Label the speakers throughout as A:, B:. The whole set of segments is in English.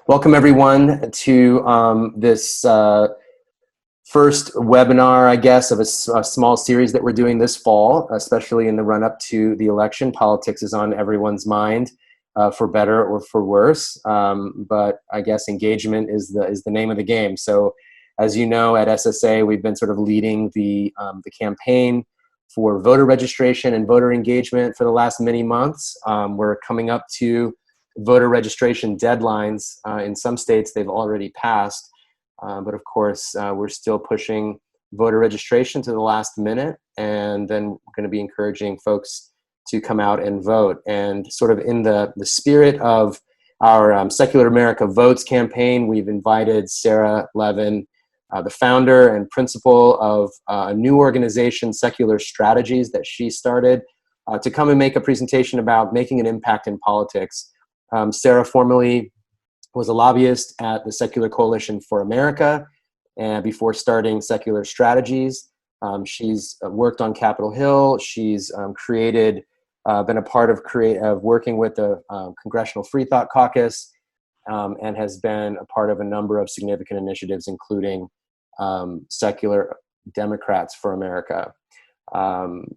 A: Welcome everyone to this first webinar, I guess, of a small series that we're doing this fall, especially in the run-up to the election. Politics is on everyone's mind, for better or for worse. But I guess engagement is the name of the game. So, as you know, at SSA, we've been sort of leading the campaign for voter registration and voter engagement for the last many months. We're coming up to voter registration deadlines. In some states, they've already passed. But of course, we're still pushing voter registration to the last minute, and then we're going to be encouraging folks to come out and vote. And sort of in the spirit of our Secular America Votes campaign, we've invited Sarah Levin, the founder and principal of a new organization, Secular Strategies, that she started, to come and make a presentation about making an impact in politics. Sarah formerly was a lobbyist at the Secular Coalition for America, and before starting Secular Strategies. She's worked on Capitol Hill. She's been a part of working with the Congressional Free Thought Caucus, and has been a part of a number of significant initiatives, including Secular Democrats for America.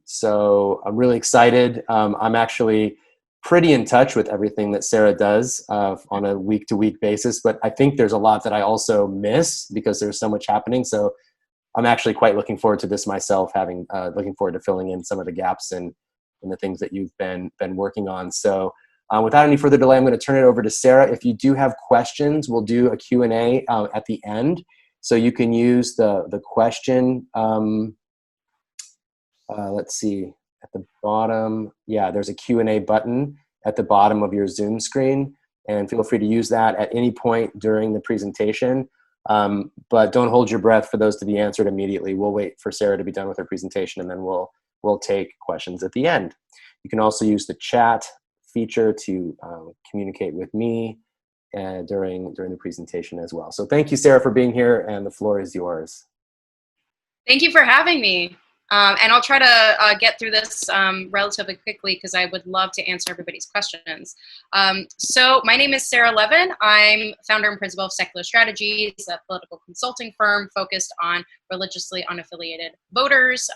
A: So I'm really excited. I'm actually pretty in touch with everything that Sarah does on a week-to-week basis, but I think there's a lot that I also miss because there's so much happening. So I'm actually quite looking forward to this myself, looking forward to filling in some of the gaps in the things that you've been working on. So without any further delay, I'm going to turn it over to Sarah. If you do have questions, we'll do a Q&A at the end. So you can use the question, let's see, at the bottom, there's a Q&A button at the bottom of your Zoom screen, and feel free to use that at any point during the presentation. But don't hold your breath for those to be answered immediately. We'll wait for Sarah to be done with her presentation, and then we'll take questions at the end. You can also use the chat feature to communicate with me during the presentation as well. So thank you, Sarah, for being here, and the floor is yours.
B: Thank you for having me. And I'll try to get through this relatively quickly because I would love to answer everybody's questions. So my name is Sarah Levin. I'm founder and principal of Secular Strategies, a political consulting firm focused on religiously unaffiliated voters,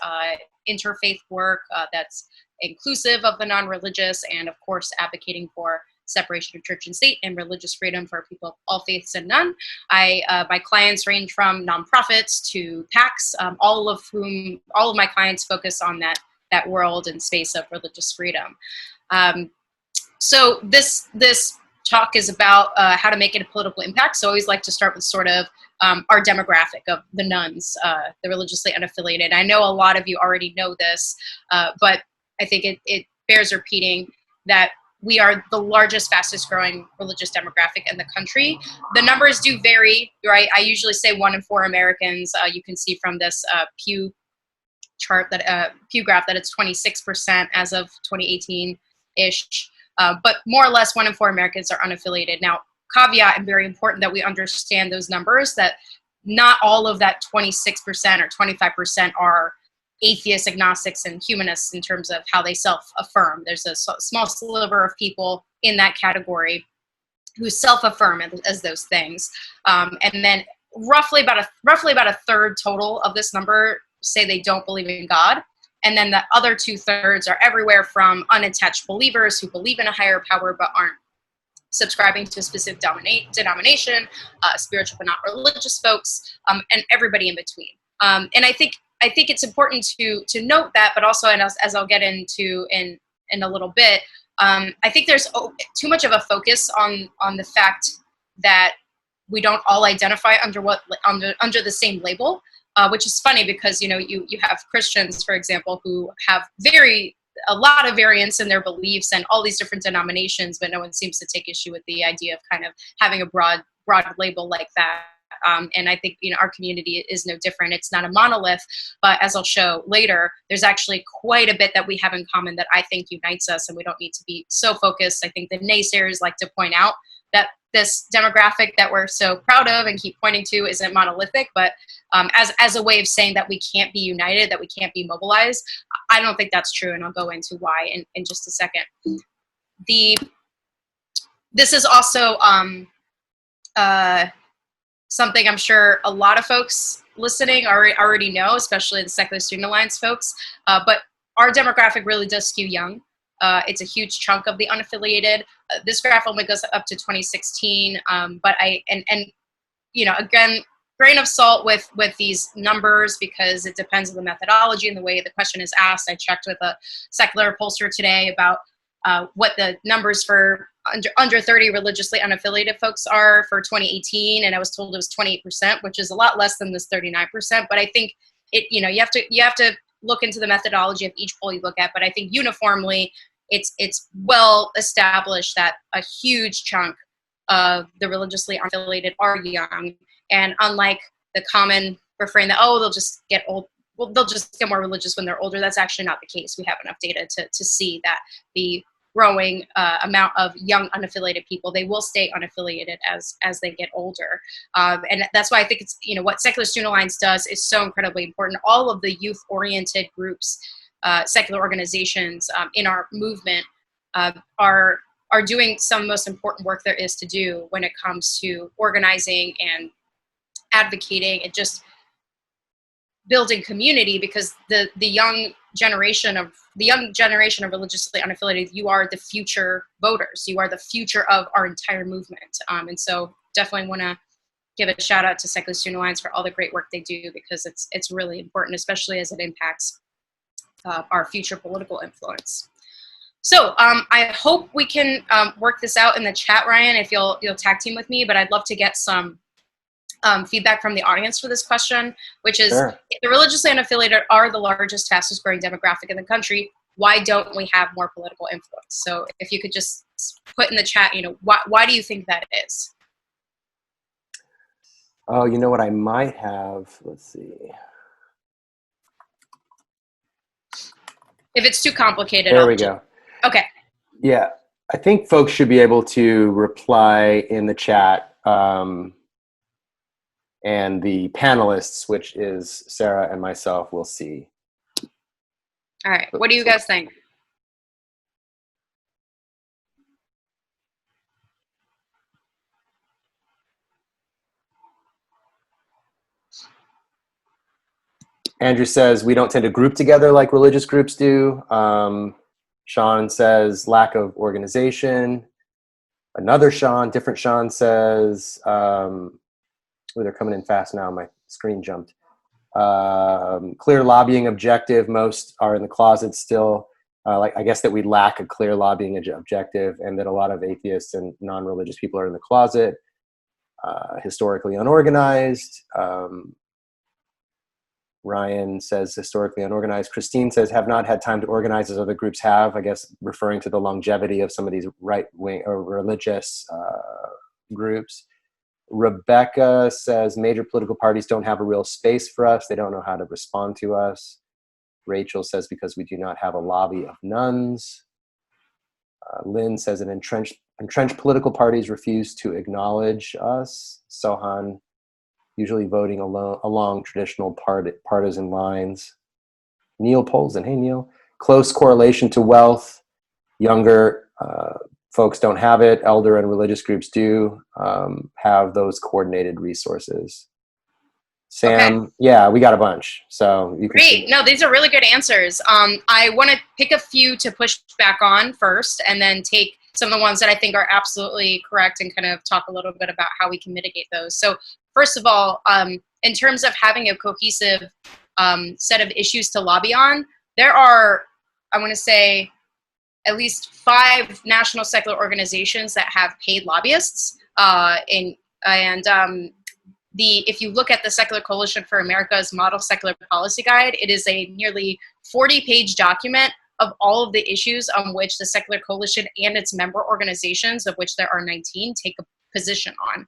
B: interfaith work that's inclusive of the non-religious, and of course advocating for separation of church and state and religious freedom for people of all faiths and none. My clients range from nonprofits to PACs, all of my clients focus on that world and space of religious freedom. So this talk is about how to make it a political impact. So I always like to start with sort of our demographic of the nuns, the religiously unaffiliated. I know a lot of you already know this, but I think it bears repeating that we are the largest, fastest growing religious demographic in the country. The numbers do vary, right? I usually say 1 in 4 Americans. You can see from this Pew chart, Pew graph, that it's 26% as of 2018-ish. But more or less 1 in 4 Americans are unaffiliated. Now, caveat, and very important that we understand those numbers, that not all of that 26% or 25% are atheists, agnostics, and humanists in terms of how they self-affirm. There's a small sliver of people in that category who self-affirm as those things, and then roughly about a third total of this number say they don't believe in God, and then the other 2/3 are everywhere from unattached believers who believe in a higher power but aren't subscribing to a specific denomination, spiritual but not religious folks, and everybody in between. And I think it's important to note that, but also, and as I'll get into in a little bit, I think there's too much of a focus on the fact that we don't all identify under the same label, which is funny because you have Christians, for example, who have a lot of variance in their beliefs and all these different denominations, but no one seems to take issue with the idea of kind of having a broad label like that. And I think our community is no different. It's not a monolith, but as I'll show later, there's actually quite a bit that we have in common that I think unites us, and we don't need to be so focused. I think the naysayers like to point out that this demographic that we're so proud of and keep pointing to isn't monolithic, but as a way of saying that we can't be united, that we can't be mobilized, I don't think that's true, and I'll go into why in just a second. This is also something I'm sure a lot of folks listening already know, especially the Secular Student Alliance folks. But our demographic really does skew young. It's a huge chunk of the unaffiliated. This graph only goes up to 2016, but again, grain of salt with these numbers because it depends on the methodology and the way the question is asked. I checked with a secular pollster today about what the numbers for under 30 religiously unaffiliated folks are for 2018, and I was told it was 28%, which is a lot less than this 39%. But I think you have to look into the methodology of each poll you look at. But I think uniformly, it's well established that a huge chunk of the religiously unaffiliated are young, and unlike the common refrain that they'll just get old. Well, they'll just get more religious when they're older. That's actually not the case. We have enough data to see that the growing amount of young unaffiliated people, they will stay unaffiliated as they get older. And that's why I think it's, what Secular Student Alliance does is so incredibly important. All of the youth-oriented groups, secular organizations in our movement are doing some of the most important work there is to do when it comes to organizing and advocating and just building community, because the young generation of religiously unaffiliated, you are the future voters. You are the future of our entire movement. And so definitely want to give a shout out to Secular Student Alliance for all the great work they do, because it's really important, especially as it impacts our future political influence. So I hope we can work this out in the chat, Ryan, if you'll tag team with me, but I'd love to get some feedback from the audience for this question, which is,
A: Sure.
B: If the religiously unaffiliated are the largest, fastest growing demographic in the country, why don't we have more political influence? So if you could just put in the chat, why do you think that is?
A: Oh, you know what I might have? Let's see.
B: If it's too complicated,
A: There we go.
B: Okay.
A: Yeah, I think folks should be able to reply in the chat. And the panelists, which is Sarah and myself, will see.
B: All right. What do you guys think?
A: Andrew says, we don't tend to group together like religious groups do. Sean says, lack of organization. Another Sean, different Sean says, they're coming in fast now. My screen jumped. Clear lobbying objective. Most are in the closet still. I guess that we lack a clear lobbying objective, and that a lot of atheists and non-religious people are in the closet. Historically unorganized. Ryan says historically unorganized. Christine says have not had time to organize as other groups have, I guess referring to the longevity of some of these right-wing or religious groups. Rebecca says major political parties don't have a real space for us. They don't know how to respond to us. Rachel says because we do not have a lobby of nuns. Lynn says that entrenched political parties refuse to acknowledge us. Sohan, usually voting along traditional partisan lines. Neil Polson, hey Neil. Close correlation to wealth. Younger folks don't have it. Elder and religious groups do have those coordinated resources. Sam, okay. Yeah, we got a bunch. So you can
B: Great. No, these are really good answers. I want to pick a few to push back on first, and then take some of the ones that I think are absolutely correct and kind of talk a little bit about how we can mitigate those. So first of all, in terms of having a cohesive set of issues to lobby on, there are, I want to say, at least 5 national secular organizations that have paid lobbyists. If you look at the Secular Coalition for America's Model Secular Policy Guide, it is a nearly 40-page document of all of the issues on which the Secular Coalition and its member organizations, of which there are 19, take a position on.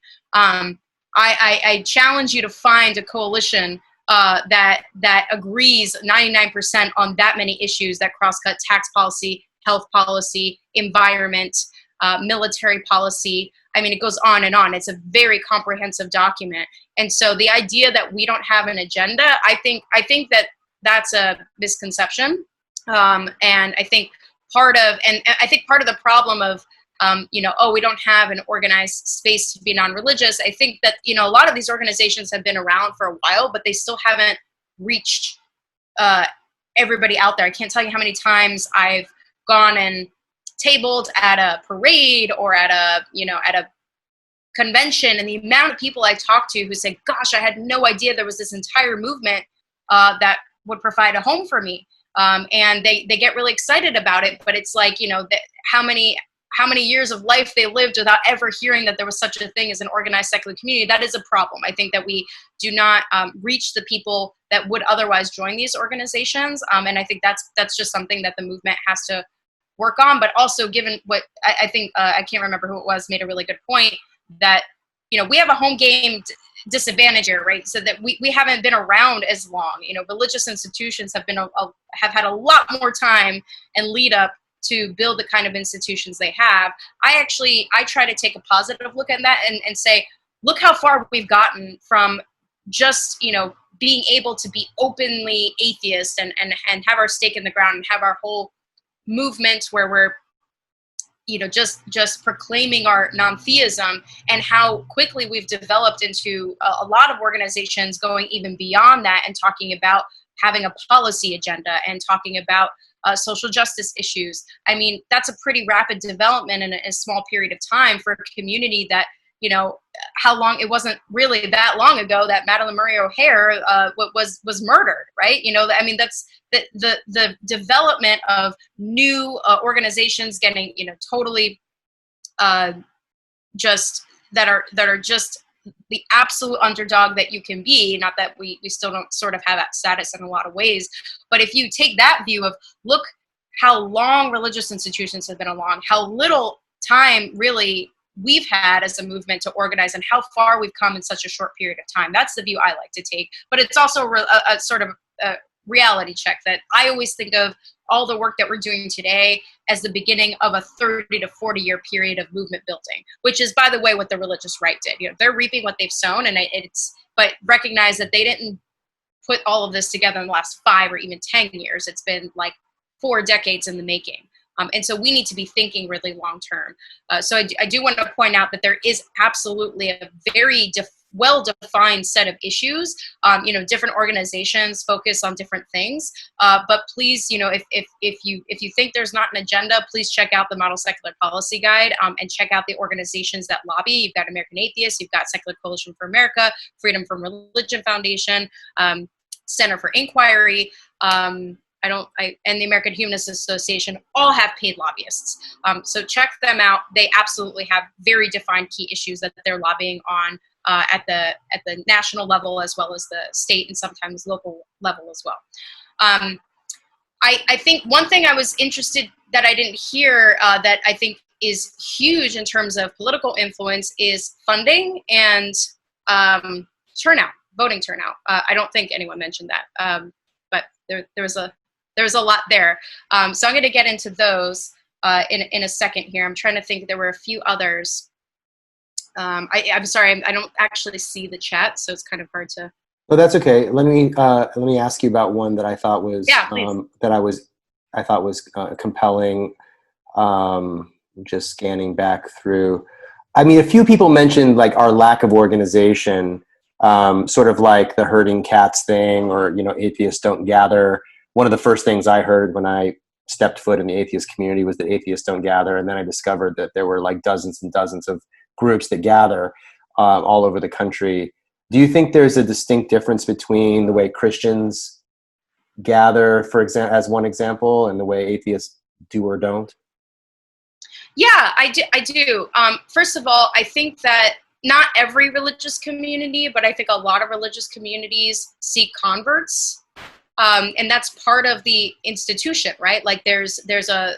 B: I challenge you to find a coalition that agrees 99% on that many issues that cross-cut tax policy, health policy, environment, military policy. I mean, it goes on and on. It's a very comprehensive document. And so the idea that we don't have an agenda, I think that that's a misconception. And I think part of the problem of oh, we don't have an organized space to be non-religious. I think that, a lot of these organizations have been around for a while, but they still haven't reached everybody out there. I can't tell you how many times I've gone and tabled at a parade or at a convention, and the amount of people I talk to who say, gosh, I had no idea there was this entire movement that would provide a home for me. And they get really excited about it, but it's like, how many years of life they lived without ever hearing that there was such a thing as an organized secular community. That is a problem. I think that we do not reach the people that would otherwise join these organizations. And I think that's just something that the movement has to work on. But also, given what I think, I can't remember who it was, made a really good point that, we have a home game disadvantage here, right? So that we haven't been around as long. Religious institutions have have had a lot more time and lead up to build the kind of institutions they have. I try to take a positive look at that and say, look how far we've gotten from just, being able to be openly atheist and have our stake in the ground and have our whole movement where we're, just proclaiming our non-theism, and how quickly we've developed into a lot of organizations going even beyond that and talking about having a policy agenda and talking about social justice issues. I mean, that's a pretty rapid development in a small period of time for a community that, how long, it wasn't really that long ago that Madalyn Murray O'Hair was murdered, right? I mean, that's the development of new organizations getting, totally just that are just the absolute underdog that you can be. Not that we still don't sort of have that status in a lot of ways, but if you take that view of, look how long religious institutions have been along, how little time really we've had as a movement to organize, and how far we've come in such a short period of time. That's the view I like to take. But it's also a sort of a reality check that I always think of all the work that we're doing today as the beginning of a 30 to 40 year period of movement building, which is, by the way, what the religious right did. They're reaping what they've sown, and but recognize that they didn't put all of this together in the last 5 or even 10 years. It's been like 4 decades in the making. And so we need to be thinking really long term. So I do want to point out that there is absolutely a very well-defined set of issues. Different organizations focus on different things. But please, if you think there's not an agenda, please check out the Model Secular Policy Guide and check out the organizations that lobby. You've got American Atheists, you've got Secular Coalition for America, Freedom from Religion Foundation, Center for Inquiry. And the American Humanist Association all have paid lobbyists. So check them out. They absolutely have very defined key issues that they're lobbying on at the national level, as well as the state and sometimes local level as well. I think one thing I was interested that I didn't hear that I think is huge in terms of political influence is funding and turnout, voting turnout. I don't think anyone mentioned that, but there was a lot there. So I'm going to get into those in a second here. I'm trying to think. There were a few others. I'm sorry, I don't actually see the chat, so it's kind of hard to.
A: Well, that's okay. Let me ask you about one that I thought was compelling. Just scanning back through. I mean, a few people mentioned like our lack of organization, sort of like the herding cats thing, or atheists don't gather. One of the first things I heard when I stepped foot in the atheist community was that atheists don't gather. And then I discovered that there were like dozens and dozens of groups that gather all over the country. Do you think there's a distinct difference between the way Christians gather, as one example, and the way atheists do or don't?
B: Yeah, I do. First of all, I think that not every religious community, but I think a lot of religious communities seek converts. And that's part of the institution, right? Like there's a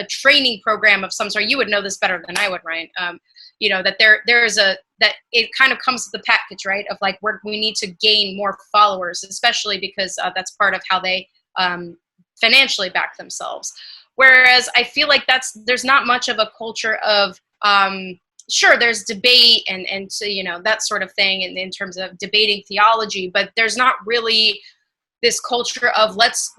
B: training program of some sort. You would know this better than I would, Ryan. That it kind of comes with the package, right? Of like we need to gain more followers, especially because that's part of how they financially back themselves. Whereas I feel like there's not much of a culture of sure, there's debate and so, that sort of thing in terms of debating theology, but there's not really this culture of let's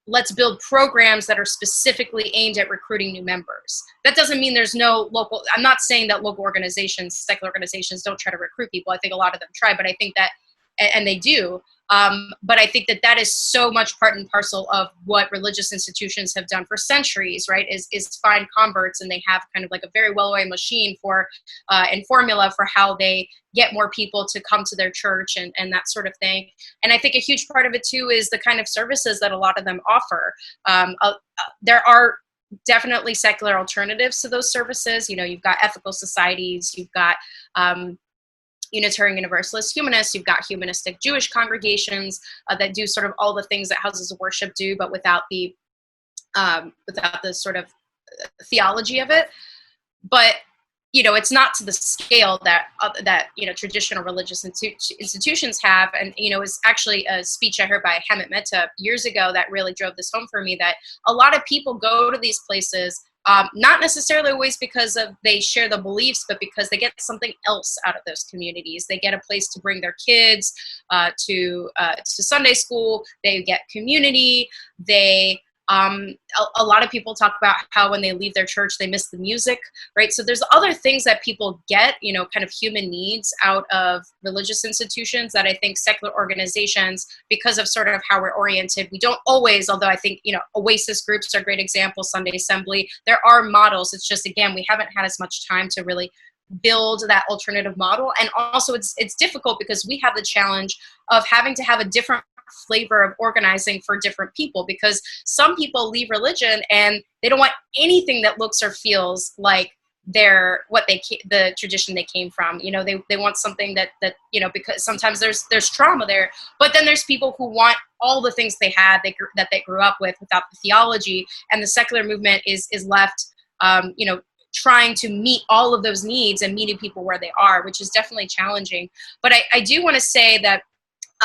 B: let's build programs that are specifically aimed at recruiting new members. That doesn't mean there's no local, I'm not saying that local organizations, secular organizations don't try to recruit people. I think a lot of them try, but I think that, and they do, but I think that that is so much part and parcel of what religious institutions have done for centuries, right, is find converts, and they have kind of like a very well-oiled machine for, and formula for how they get more people to come to their church and that sort of thing. And I think a huge part of it too is the kind of services that a lot of them offer. There are definitely secular alternatives to those services. You know, you've got ethical societies, you've got Unitarian Universalist humanists, you've got humanistic Jewish congregations that do sort of all the things that houses of worship do, but without the sort of theology of it. But you know, it's not to the scale that you know, traditional religious institutions have. And you know, it's actually a speech I heard by Hamid Mehta years ago that really drove this home for me, that a lot of people go to these places not necessarily always because of they share the beliefs, but because they get something else out of those communities. They get a place to bring their kids to Sunday school. They get community. They a lot of people talk about how when they leave their church, they miss the music, right? So there's other things that people get, you know, kind of human needs out of religious institutions that I think secular organizations, because of sort of how we're oriented, we don't always, although I think, you know, Oasis groups are great examples, Sunday Assembly, there are models. It's just, again, we haven't had as much time to really build that alternative model. And also it's difficult because we have the challenge of having to have a different flavor of organizing for different people, because some people leave religion and they don't want anything that looks or feels like the tradition they came from. You know, they want something that you know, because sometimes there's trauma there, but then there's people who want all the things they had that they grew up with without the theology, and the secular movement is left you know, trying to meet all of those needs and meeting people where they are, which is definitely challenging. But I do want to say that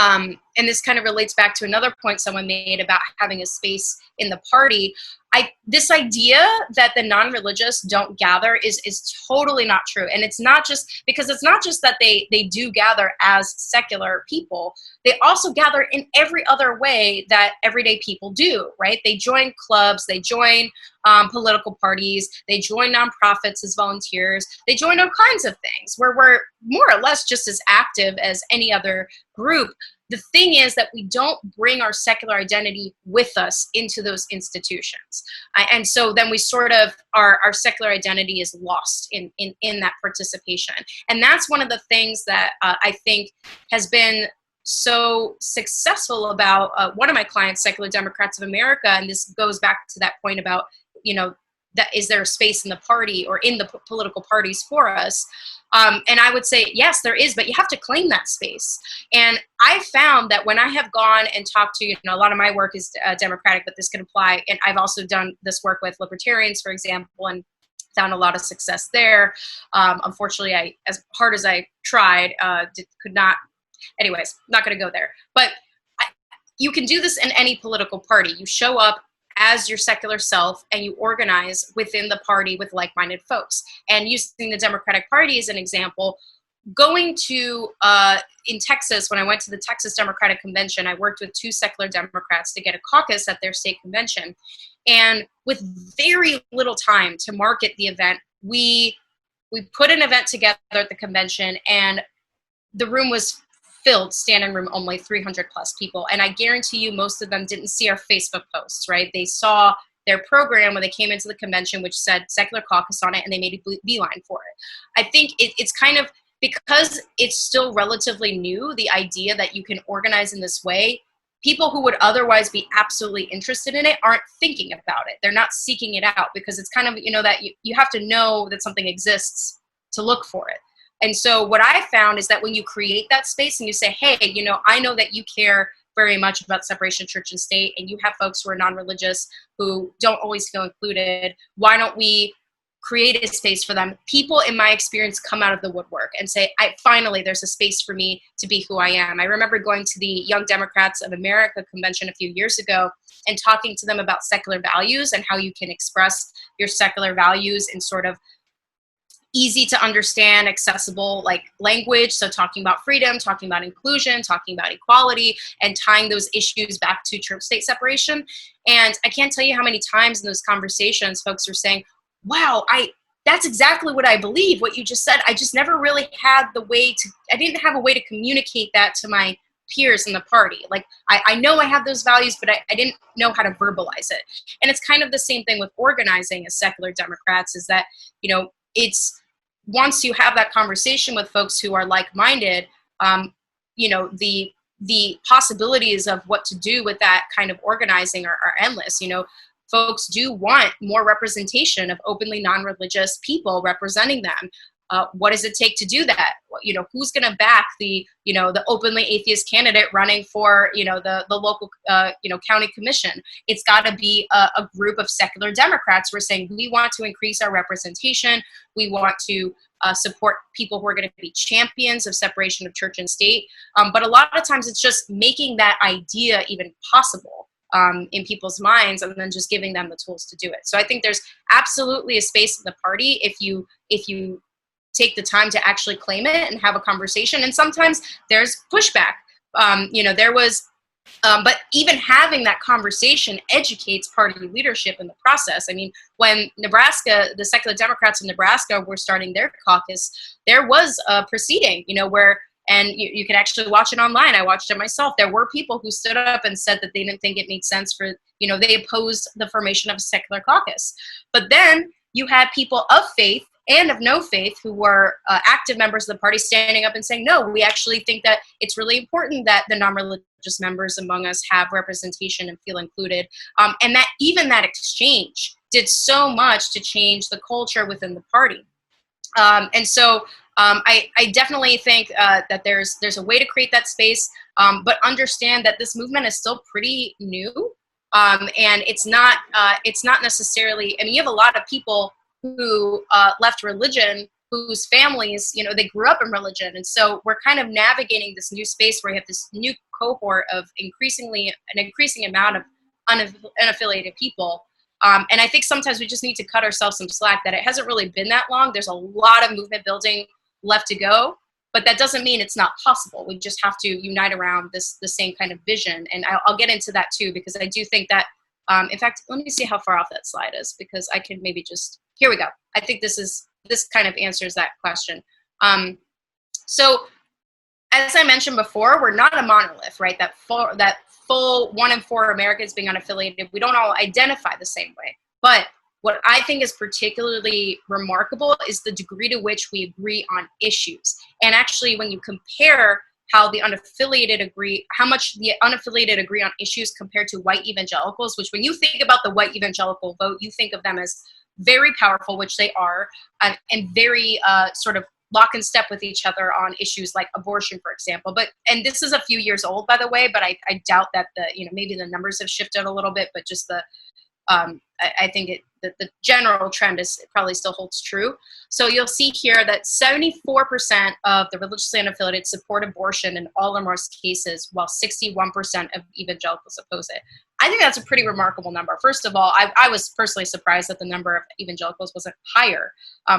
B: and this kind of relates back to another point someone made about having a space in the party. This idea that the non-religious don't gather is totally not true. And it's not just that they do gather as secular people. They also gather in every other way that everyday people do, right? They join clubs, they join political parties, they join nonprofits as volunteers, they join all kinds of things where we're more or less just as active as any other group. The thing is that we don't bring our secular identity with us into those institutions. And so then we sort of, our secular identity is lost in that participation. And that's one of the things that I think has been so successful about one of my clients, Secular Democrats of America. And this goes back to that point about, you know, that is there a space in the party or in the political parties for us? And I would say, yes, there is, but you have to claim that space. And I found that when I have gone and talked to, you know, a lot of my work is Democratic, but this can apply. And I've also done this work with libertarians, for example, and found a lot of success there. Unfortunately, as hard as I tried, could not, anyways, not going to go there. But you can do this in any political party. You show up as your secular self and you organize within the party with like-minded folks. And using the Democratic Party as an example, going to, in Texas, when I went to the Texas Democratic Convention, I worked with 2 secular Democrats to get a caucus at their state convention. And with very little time to market the event, we put an event together at the convention, and the room was filled, standing room only, 300 plus people. And I guarantee you most of them didn't see our Facebook posts, right? They saw their program when they came into the convention, which said Secular Caucus on it, and they made a beeline for it. I think it's kind of, because it's still relatively new, the idea that you can organize in this way, people who would otherwise be absolutely interested in it aren't thinking about it. They're not seeking it out, because it's kind of, you know, that you have to know that something exists to look for it. And so what I found is that when you create that space and you say, hey, you know, I know that you care very much about separation of church and state, and you have folks who are non-religious who don't always feel included, why don't we create a space for them? People, in my experience, come out of the woodwork and say, finally, there's a space for me to be who I am. I remember going to the Young Democrats of America convention a few years ago and talking to them about secular values and how you can express your secular values in sort of easy to understand, accessible like language. So talking about freedom, talking about inclusion, talking about equality, and tying those issues back to church-state separation. And I can't tell you how many times in those conversations folks are saying, wow, that's exactly what I believe, what you just said. I just never really had I didn't have a way to communicate that to my peers in the party. Like, I know I have those values, but I didn't know how to verbalize it. And it's kind of the same thing with organizing as secular Democrats, is that, it's once you have that conversation with folks who are like-minded, the possibilities of what to do with that kind of organizing are endless. Folks do want more representation of openly non-religious people representing them. What does it take to do that? Who's going to back the openly atheist candidate running for, the local, county commission? It's got to be a group of secular Democrats who are saying, we want to increase our representation. We want to support people who are going to be champions of separation of church and state. But a lot of times it's just making that idea even possible in people's minds, and then just giving them the tools to do it. So I think there's absolutely a space in the party if you take the time to actually claim it and have a conversation. And sometimes there's pushback. But even having that conversation educates party leadership in the process. I mean, when the secular Democrats in Nebraska were starting their caucus, there was a proceeding, where, and you can actually watch it online. I watched it myself. There were people who stood up and said that they didn't think it made sense for, they opposed the formation of a secular caucus. But then you had people of faith and of no faith who were active members of the party standing up and saying, no, we actually think that it's really important that the non-religious members among us have representation and feel included. And that even that exchange did so much to change the culture within the party. And so I definitely think that there's a way to create that space, but understand that this movement is still pretty new. And it's not necessarily, you have a lot of people who left religion, whose families, they grew up in religion. And so we're kind of navigating this new space where you have this new cohort of an increasing amount of unaffiliated people. And I think sometimes we just need to cut ourselves some slack that it hasn't really been that long. There's a lot of movement building left to go, but that doesn't mean it's not possible. We just have to unite around the same kind of vision. And I'll get into that too, because I do think that, in fact, let me see how far off that slide is, because I can maybe here we go. I think this kind of answers that question. So as I mentioned before, we're not a monolith, right? That full 1 in 4 Americans being unaffiliated, we don't all identify the same way. But what I think is particularly remarkable is the degree to which we agree on issues. And actually, when you compare how much the unaffiliated agree on issues compared to white evangelicals, which when you think about the white evangelical vote, you think of them as very powerful, which they are, and very sort of lock in step with each other on issues like abortion, for example. And this is a few years old, by the way, but I doubt that maybe the numbers have shifted a little bit, but just I think the general trend probably still holds true. So you'll see here that 74% of the religiously unaffiliated support abortion in all or most cases, while 61% of evangelicals oppose it. I think that's a pretty remarkable number. First of all, I was personally surprised that the number of evangelicals wasn't higher.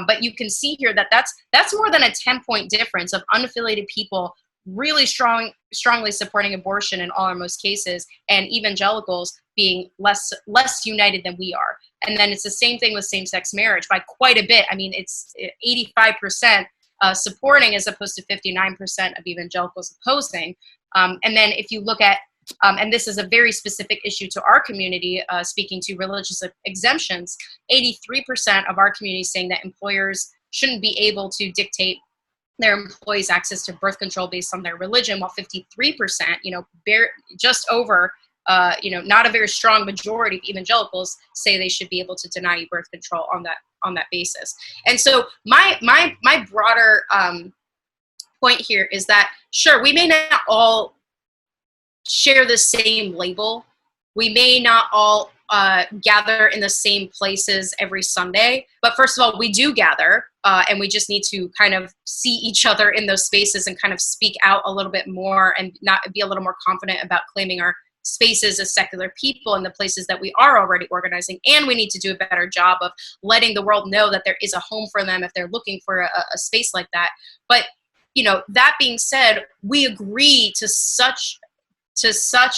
B: But you can see here that that's more than a 10-point difference of unaffiliated people really strongly supporting abortion in all or most cases, and evangelicals being less united than we are. And then it's the same thing with same-sex marriage by quite a bit. I mean, it's 85% supporting as opposed to 59% of evangelicals opposing. And then if you look at, and this is a very specific issue to our community, speaking to religious exemptions, 83% of our community saying that employers shouldn't be able to dictate their employees' access to birth control based on their religion, while 53%, just over, not a very strong majority of evangelicals say they should be able to deny you birth control on that basis. And so my broader point here is that, sure, we may not all share the same label. We may not all gather in the same places every Sunday, but first of all, we do gather, and we just need to kind of see each other in those spaces and kind of speak out a little bit more and not be a little more confident about claiming our spaces as secular people in the places that we are already organizing. And we need to do a better job of letting the world know that there is a home for them if they're looking for a space like that. But, you know, that being said, we agree to such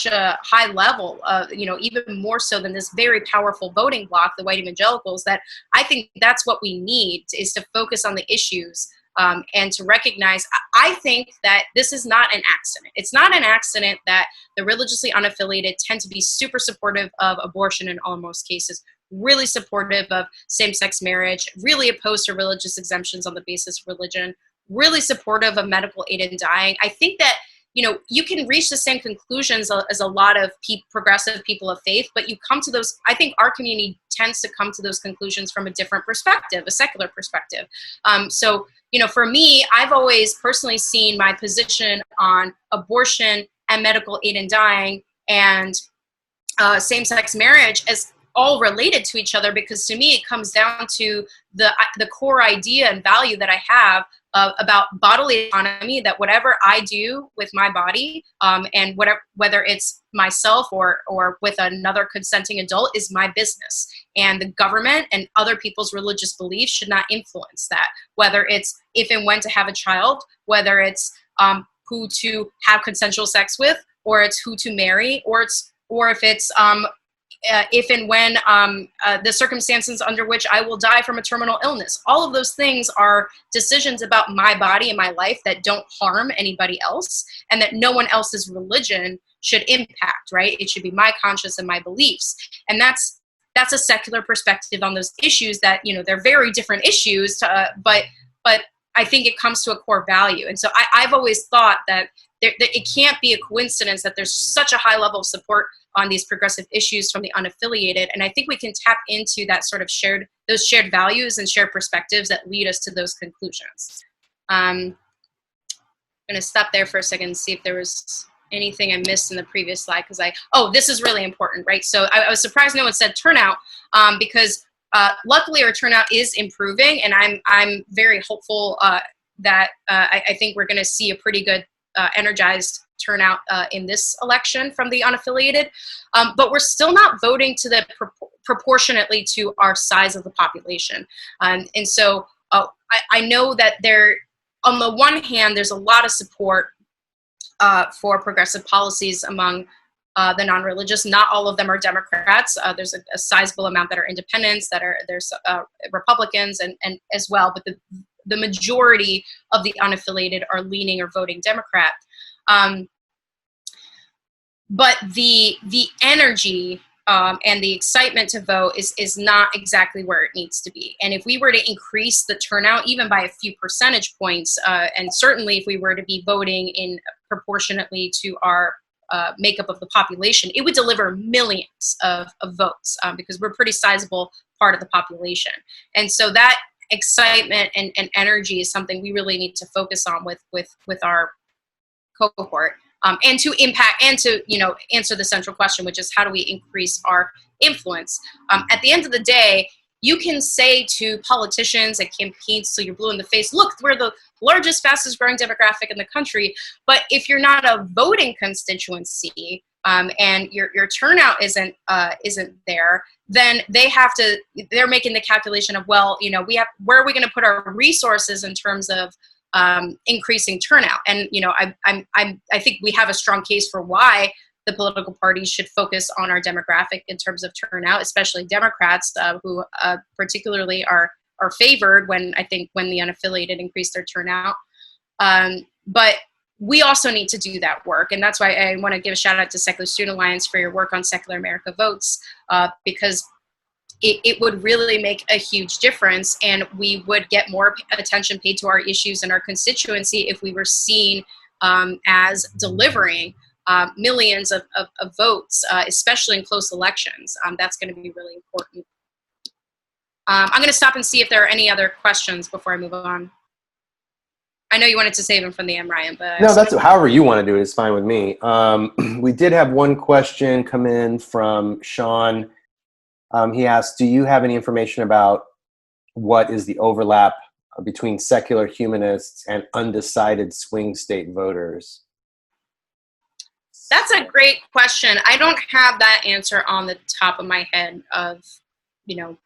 B: a high level, you know, even more so than this very powerful voting bloc, the white evangelicals, that I think that's what we need, is to focus on the issues and to recognize. I think that this is not an accident. It's not an accident that the religiously unaffiliated tend to be super supportive of abortion in almost cases, really supportive of same-sex marriage, really opposed to religious exemptions on the basis of religion, really supportive of medical aid in dying. I think that, you know, you can reach the same conclusions as a lot of progressive people of faith, but you come to those, I think our community tends to come to those conclusions from a different perspective, a secular perspective. So, you know, for me, I've always personally seen my position on abortion and medical aid in dying and same-sex marriage as all related to each other, because to me it comes down to the core idea and value that I have about bodily autonomy, that whatever I do with my body and whether it's myself or with another consenting adult is my business, and the government and other people's religious beliefs should not influence that, whether it's if and when to have a child, whether it's who to have consensual sex with, or it's who to marry, or if it's if and when the circumstances under which I will die from a terminal illness. All of those things are decisions about my body and my life that don't harm anybody else, and that no one else's religion should impact, right? It should be my conscience and my beliefs. And that's a secular perspective on those issues that, you know, they're very different issues, but I think it comes to a core value. And so I've always thought that it can't be a coincidence that there's such a high level of support on these progressive issues from the unaffiliated. And I think we can tap into that sort of those shared values and shared perspectives that lead us to those conclusions. I'm going to stop there for a second and see if there was anything I missed in the previous slide, because this is really important, right? So I was surprised no one said turnout, because luckily our turnout is improving, and I'm very hopeful that I think we're going to see a pretty good energized turnout in this election from the unaffiliated, but we're still not voting to the proportionately to our size of the population. And so I know that on the one hand, there's a lot of support for progressive policies among the non-religious. Not all of them are Democrats. There's a sizable amount that are independents, there's Republicans and as well, but the majority of the unaffiliated are leaning or voting Democrat. But the energy and the excitement to vote is not exactly where it needs to be. And if we were to increase the turnout even by a few percentage points, and certainly if we were to be voting in proportionately to our makeup of the population, it would deliver millions of votes because we're a pretty sizable part of the population. And so that excitement and energy is something we really need to focus on with our cohort, and to impact and to, you know, answer the central question, which is how do we increase our influence? At the end of the day, you can say to politicians and campaigns till you're blue in the face, look, we're the largest, fastest growing demographic in the country. But if you're not a voting constituency and your turnout isn't there, then they're making the calculation of, well, you know, where are we going to put our resources in terms of increasing turnout? And, you know, I think we have a strong case for why the political parties should focus on our demographic in terms of turnout, especially Democrats who particularly are favored when the unaffiliated increase their turnout. But we also need to do that work. And that's why I want to give a shout out to Secular Student Alliance for your work on Secular America Votes, because it would really make a huge difference, and we would get more attention paid to our issues and our constituency if we were seen as delivering millions of votes, especially in close elections. That's going to be really important. I'm going to stop and see if there are any other questions before I move on. I know you wanted to save them from the end, Ryan, but
A: no, that's however you want to do it is fine with me. We did have one question come in from Sean. He asked, do you have any information about what is the overlap between secular humanists and undecided swing state voters?
B: That's a great question. I don't have that answer on the top of my head of, I'm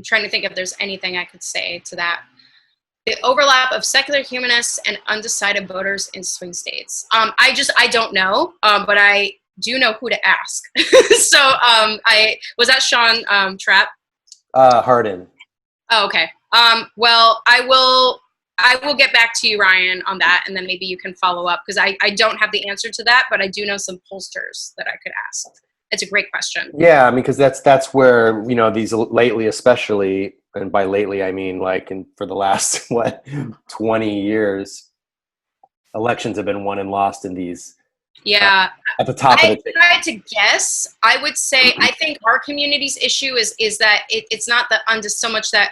B: trying to think if there's anything I could say to that. The overlap of secular humanists and undecided voters in swing states. I don't know, but I do know who to ask. So was that Sean Trapp?
A: Hardin.
B: Oh, okay. Well, I will get back to you, Ryan, on that, and then maybe you can follow up, because I don't have the answer to that, but I do know some pollsters that I could ask. It's a great question.
A: Yeah, I mean, because that's where, these lately, especially, and by lately I mean for the last 20 years, elections have been won and lost in these.
B: Yeah,
A: at the top of the
B: table. I tried to guess. I would say I think our community's issue is that it's not so much that.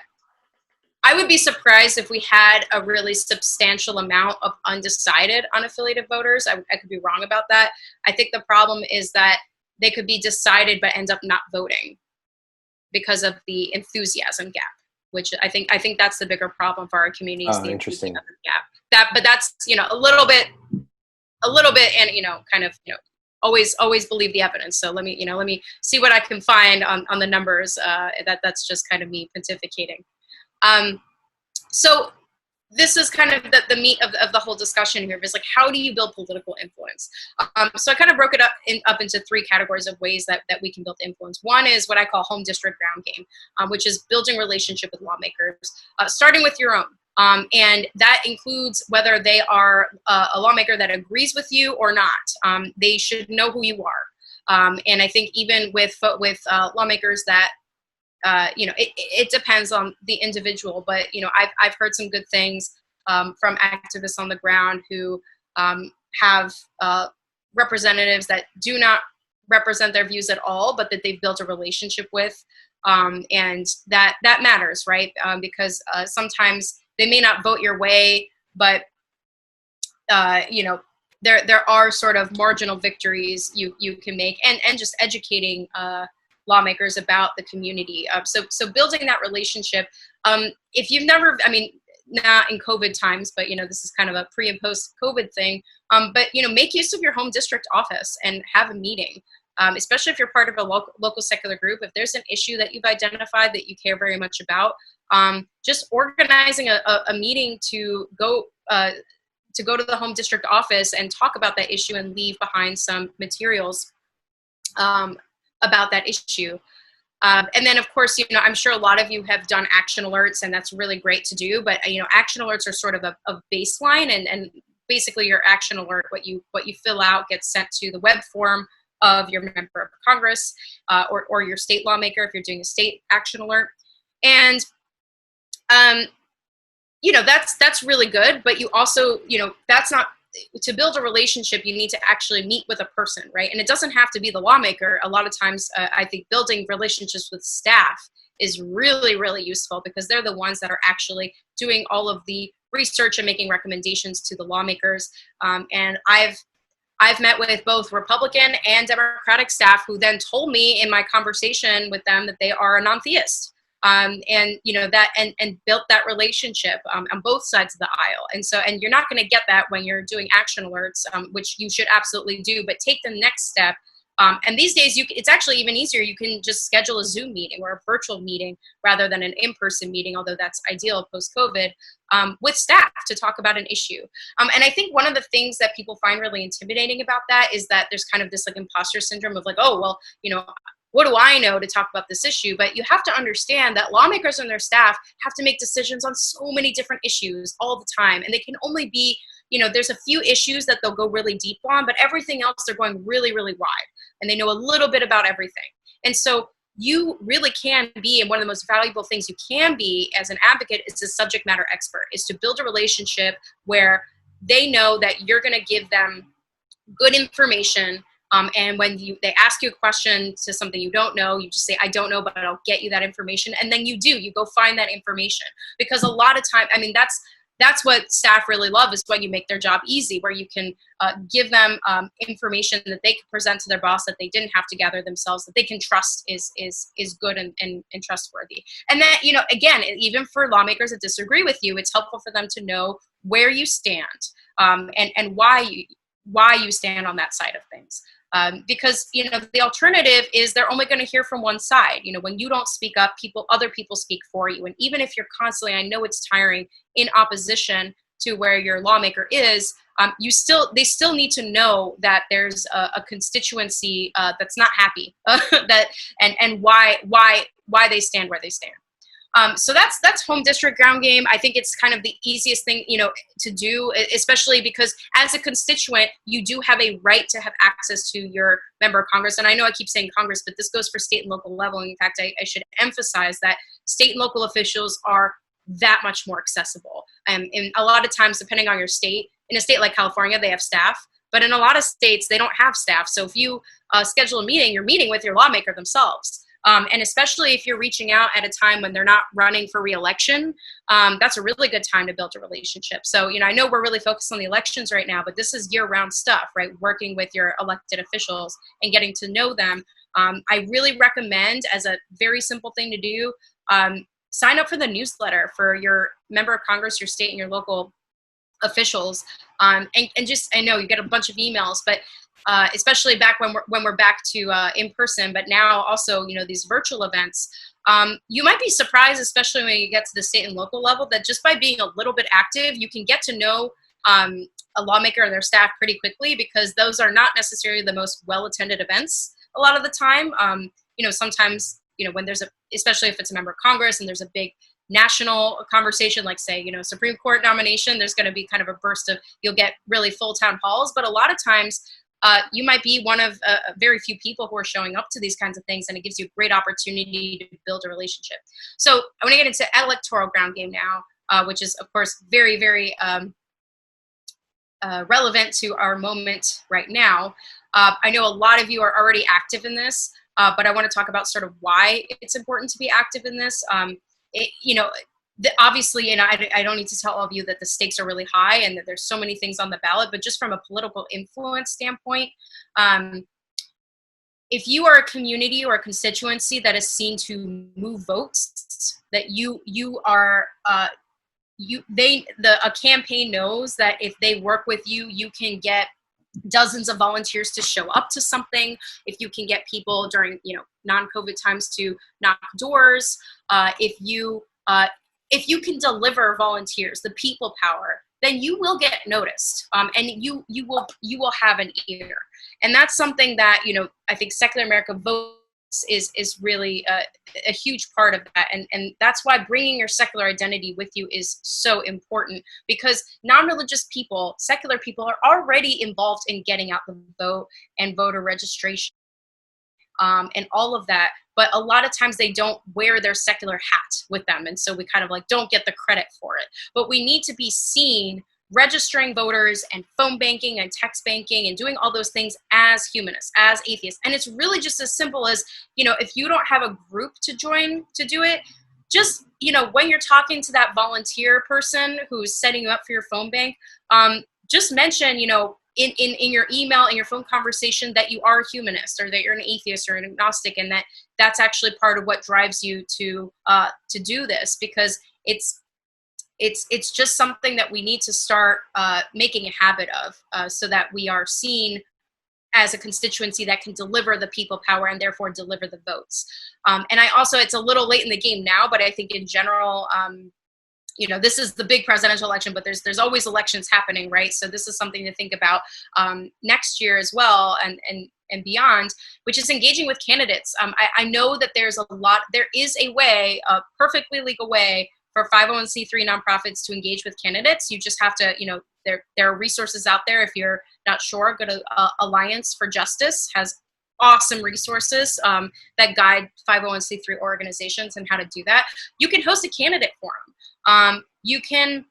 B: I would be surprised if we had a really substantial amount of undecided unaffiliated voters. I could be wrong about that. I think the problem is that they could be decided but end up not voting because of the enthusiasm gap, which I think that's the bigger problem for our community. Is the
A: interesting
B: gap. But that's a little bit, and kind of always believe the evidence. So let me see what I can find on the numbers. That's just kind of me pontificating. So this is kind of the meat of the whole discussion here, is how do you build political influence? So I kind of broke it up into three categories of ways that we can build influence. One is what I call home district ground game, which is building relationship with lawmakers, starting with your own. And that includes whether they are a lawmaker that agrees with you or not. They should know who you are. And I think even with lawmakers that it depends on the individual, but I've heard some good things from activists on the ground who have representatives that do not represent their views at all, but that they've built a relationship with, and that matters, right? Because sometimes they may not vote your way, but there are sort of marginal victories you can make, and just educating lawmakers about the community. So building that relationship. If you've never, not in COVID times, but this is kind of a pre and post COVID thing. But make use of your home district office and have a meeting. Especially if you're part of a local secular group. If there's an issue that you've identified that you care very much about, just organizing a meeting to go to the home district office and talk about that issue and leave behind some materials about that issue. And then, of course, I'm sure a lot of you have done action alerts, and that's really great to do. But, action alerts are sort of a baseline, and basically your action alert, what you fill out gets sent to the web form of your member of Congress or your state lawmaker if you're doing a state action alert. And, that's really good. But you also, that's not, to build a relationship, you need to actually meet with a person, right? And it doesn't have to be the lawmaker. A lot of times, I think building relationships with staff is really, really useful, because they're the ones that are actually doing all of the research and making recommendations to the lawmakers. And I've met with both Republican and Democratic staff who then told me in my conversation with them that they are a non-theist. And built that relationship on both sides of the aisle. And you're not going to get that when you're doing action alerts, which you should absolutely do, but take the next step. And these days, it's actually even easier. You can just schedule a Zoom meeting or a virtual meeting rather than an in-person meeting, although that's ideal post-COVID, with staff to talk about an issue. And I think one of the things that people find really intimidating about that is that there's kind of this imposter syndrome of oh, well, what do I know to talk about this issue? But you have to understand that lawmakers and their staff have to make decisions on so many different issues all the time. And they can only be, there's a few issues that they'll go really deep on, but everything else they're going really, really wide. And they know a little bit about everything. And so you really can be, and one of the most valuable things you can be as an advocate is a subject matter expert, is to build a relationship where they know that you're going to give them good information. And when they ask you a question to something you don't know, you just say, I don't know, but I'll get you that information. And then you go find that information, because a lot of time, that's what staff really love, is when you make their job easy, where you can give them information that they can present to their boss that they didn't have to gather themselves, that they can trust is good and trustworthy. And that, again, even for lawmakers that disagree with you, it's helpful for them to know where you stand, and why you stand on that side of things. Because, you know, the alternative is they're only going to hear from one side. You know, when you don't speak up, other people speak for you. And even if you're constantly, I know it's tiring, in opposition to where your lawmaker is, they still need to know that there's a constituency that's not happy, and why they stand where they stand. So that's home district ground game. I think it's kind of the easiest thing, you know, to do, especially because as a constituent, you do have a right to have access to your member of Congress. And I know I keep saying Congress, but this goes for state and local level. And in fact, I should emphasize that state and local officials are that much more accessible. And a lot of times, depending on your state, in a state like California, they have staff. But in a lot of states, they don't have staff. So if you schedule a meeting, you're meeting with your lawmaker themselves. And especially if you're reaching out at a time when they're not running for reelection, that's a really good time to build a relationship. So, you know, I know we're really focused on the elections right now, but this is year-round stuff, right? Working with your elected officials and getting to know them. I really recommend, as a very simple thing to do, sign up for the newsletter for your member of Congress, your state, and your local officials. And just, I know you get a bunch of emails, but especially back when we're back to in person, but now also, you know, these virtual events, you might be surprised, especially when you get to the state and local level, that just by being a little bit active, you can get to know a lawmaker and their staff pretty quickly, because those are not necessarily the most well-attended events a lot of the time. You know, sometimes, you know, when there's especially if it's a member of Congress and there's a big national conversation, like say, you know, Supreme Court nomination, there's going to be kind of a burst of, you'll get really full town halls, but a lot of times, you might be one of very few people who are showing up to these kinds of things, and it gives you a great opportunity to build a relationship. So I want to get into electoral ground game now, which is, of course, very, very relevant to our moment right now. I know a lot of you are already active in this, but I want to talk about sort of why it's important to be active in this. You know, obviously, and I don't need to tell all of you that the stakes are really high and that there's so many things on the ballot, but just from a political influence standpoint, if you are a community or a constituency that is seen to move votes, that a campaign knows that if they work with you, you can get dozens of volunteers to show up to something. If you can get people during, you know, non-COVID times to knock doors, if you can deliver volunteers, the people power, then you will get noticed, and you will have an ear. And that's something that, you know, I think Secular America Votes is really a huge part of that. And that's why bringing your secular identity with you is so important, because non-religious people, secular people, are already involved in getting out the vote and voter registration, and all of that. But a lot of times they don't wear their secular hat with them. And so we kind of like don't get the credit for it. But we need to be seen registering voters and phone banking and text banking and doing all those things as humanists, as atheists. And it's really just as simple as, you know, if you don't have a group to join to do it, just, you know, when you're talking to that volunteer person who's setting you up for your phone bank, just mention, you know, in your email, in your phone conversation, that you are a humanist, or that you're an atheist or an agnostic, and that's actually part of what drives you to do this, because it's just something that we need to start making a habit of, so that we are seen as a constituency that can deliver the people power and therefore deliver the votes. And I also, it's a little late in the game now, but I think in general, you know, this is the big presidential election, but there's always elections happening, right? So this is something to think about next year as well, and beyond, which is engaging with candidates. I know that there is a way, a perfectly legal way for 501c3 nonprofits to engage with candidates. You just have to, you know, there are resources out there. If you're not sure, go to Alliance for Justice, has awesome resources that guide 501c3 organizations and how to do that. You can host a candidate forum. You can,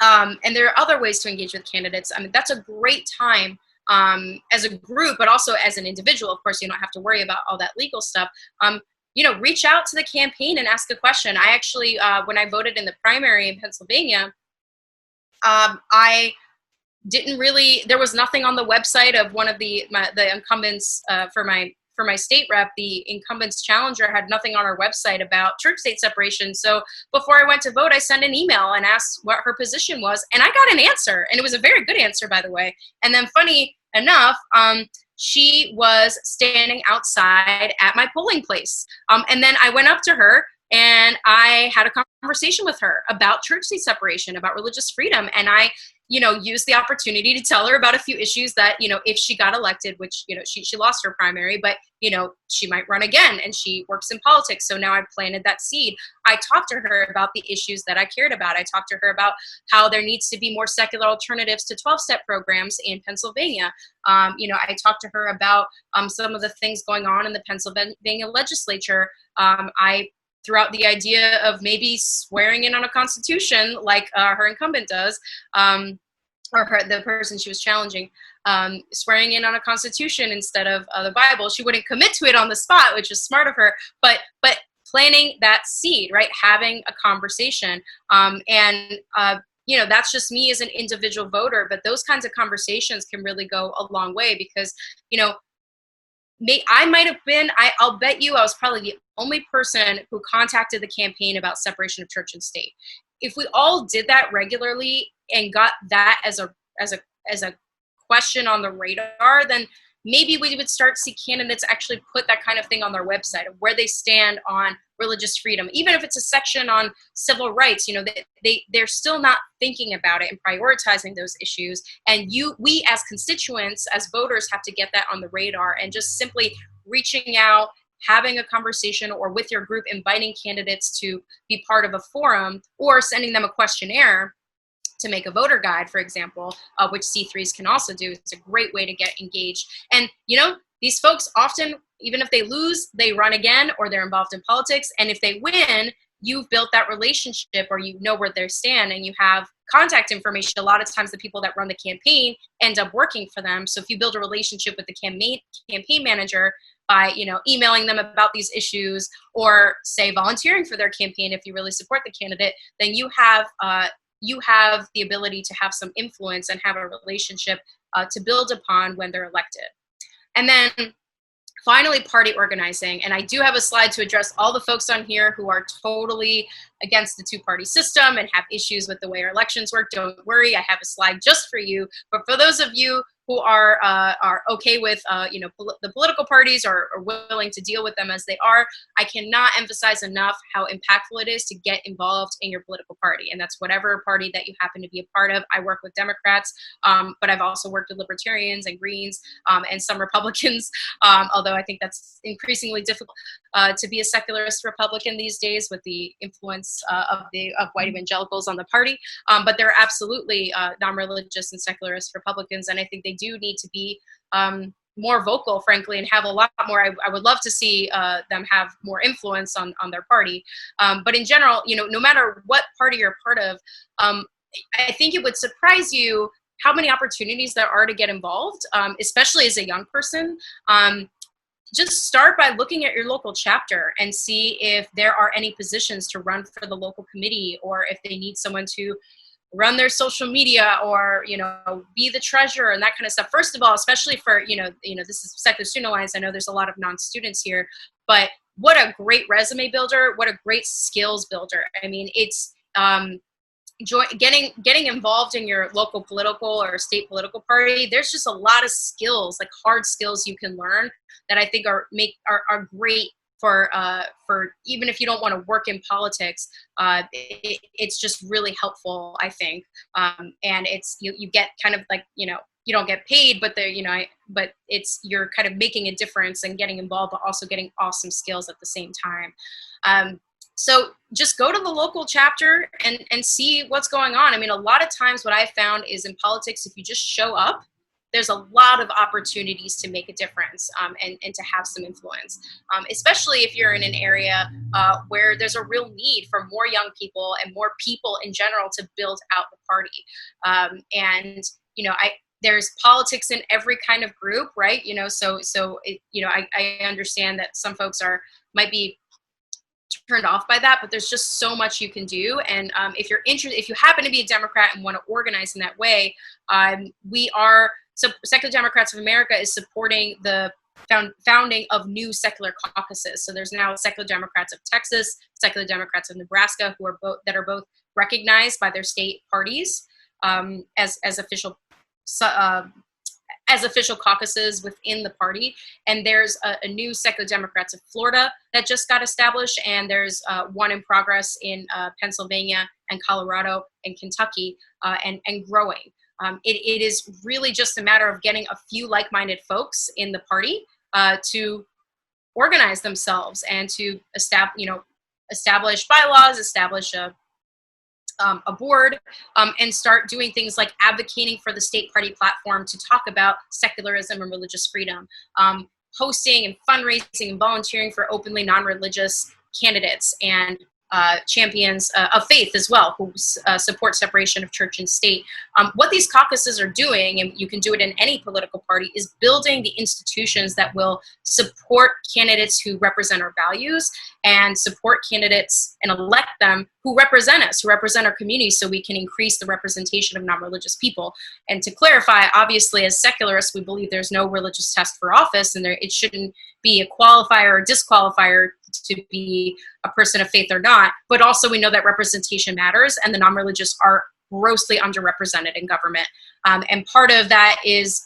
B: and there are other ways to engage with candidates. I mean, that's a great time as a group, but also as an individual. Of course, you don't have to worry about all that legal stuff. You know, reach out to the campaign and ask a question. I actually, when I voted in the primary in Pennsylvania, I didn't really, there was nothing on the website of one of the incumbents for for my state rep, the incumbent's challenger had nothing on her website about church-state separation. So before I went to vote, I sent an email and asked what her position was, and I got an answer, and it was a very good answer, by the way. And then funny enough, she was standing outside at my polling place. And then I went up to her and I had a conversation with her about church-state separation, about religious freedom. And I, used the opportunity to tell her about a few issues that, if she got elected, which, she lost her primary, but, she might run again, and she works in politics. So now I've planted that seed. I talked to her about the issues that I cared about. I talked to her about how there needs to be more secular alternatives to 12-step programs in Pennsylvania. I talked to her about some of the things going on in the Pennsylvania legislature. I threw out the idea of maybe swearing in on a constitution like her incumbent does, the person she was challenging, swearing in on a constitution instead of the Bible. She wouldn't commit to it on the spot, which is smart of her, but planting that seed, right? Having a conversation. That's just me as an individual voter, but those kinds of conversations can really go a long way because, I might have been, I'll bet you I was probably the only person who contacted the campaign about separation of church and state. If we all did that regularly and got that as a question on the radar, then maybe we would start to see candidates actually put that kind of thing on their website of where they stand on religious freedom. Even if it's a section on civil rights, they're still not thinking about it and prioritizing those issues. And we as constituents, as voters, have to get that on the radar and just simply reaching out, having a conversation, or with your group inviting candidates to be part of a forum or sending them a questionnaire to make a voter guide, for example, which C3s can also do. It's a great way to get engaged. And, these folks often, even if they lose, they run again or they're involved in politics. And if they win, you've built that relationship or you know where they stand and you have contact information. A lot of times the people that run the campaign end up working for them. So if you build a relationship with the campaign manager by, emailing them about these issues or say volunteering for their campaign if you really support the candidate, then you have the ability to have some influence and have a relationship to build upon when they're elected. And then finally, party organizing. And I do have a slide to address all the folks on here who are totally against the two-party system and have issues with the way our elections work. Don't worry, I have a slide just for you. But for those of you who are okay with the political parties or willing to deal with them as they are, I cannot emphasize enough how impactful it is to get involved in your political party. And that's whatever party that you happen to be a part of. I work with Democrats, but I've also worked with Libertarians and Greens and some Republicans, although I think that's increasingly difficult to be a secularist Republican these days with the influence of white evangelicals on the party. But there are absolutely non-religious and secularist Republicans, and I think they do need to be more vocal, frankly, and have a lot more. I would love to see them have more influence on their party. But in general, no matter what party you're part of, I think it would surprise you how many opportunities there are to get involved, especially as a young person. Just start by looking at your local chapter and see if there are any positions to run for the local committee, or if they need someone to run their social media or, be the treasurer and that kind of stuff. First of all, especially for, this is Secular Student Alliance. I know there's a lot of non-students here, but what a great resume builder, what a great skills builder. I mean, it's getting involved in your local political or state political party. There's just a lot of skills, like hard skills you can learn that I think are great for even if you don't want to work in politics. It's just really helpful, I think. And it's you get kind of like, you don't get paid, but but you're kind of making a difference and getting involved, but also getting awesome skills at the same time. So just go to the local chapter and see what's going on. I mean, a lot of times what I found is in politics, if you just show up, there's a lot of opportunities to make a difference and to have some influence, especially if you're in an area where there's a real need for more young people and more people in general to build out the party. There's politics in every kind of group, right? I understand that some folks might be turned off by that, but there's just so much you can do. And if you're interested, if you happen to be a Democrat and want to organize in that way, so Secular Democrats of America is supporting the founding of new secular caucuses. So there's now Secular Democrats of Texas, Secular Democrats of Nebraska, who are both recognized by their state parties as official caucuses within the party. And there's a new Secular Democrats of Florida that just got established, and there's one in progress in Pennsylvania and Colorado and Kentucky, and growing. It is really just a matter of getting a few like-minded folks in the party to organize themselves and to establish bylaws, establish a board, and start doing things like advocating for the state party platform to talk about secularism and religious freedom, hosting and fundraising and volunteering for openly non-religious candidates and champions of faith as well, who support separation of church and state. What these caucuses are doing, and you can do it in any political party, is building the institutions that will support candidates who represent our values and support candidates and elect them who represent us, who represent our community, so we can increase the representation of non-religious people. And to clarify, obviously, as secularists, we believe there's no religious test for office, and it shouldn't be a qualifier or disqualifier to be a person of faith or not. But also, we know that representation matters, and the non-religious are grossly underrepresented in government. And part of that is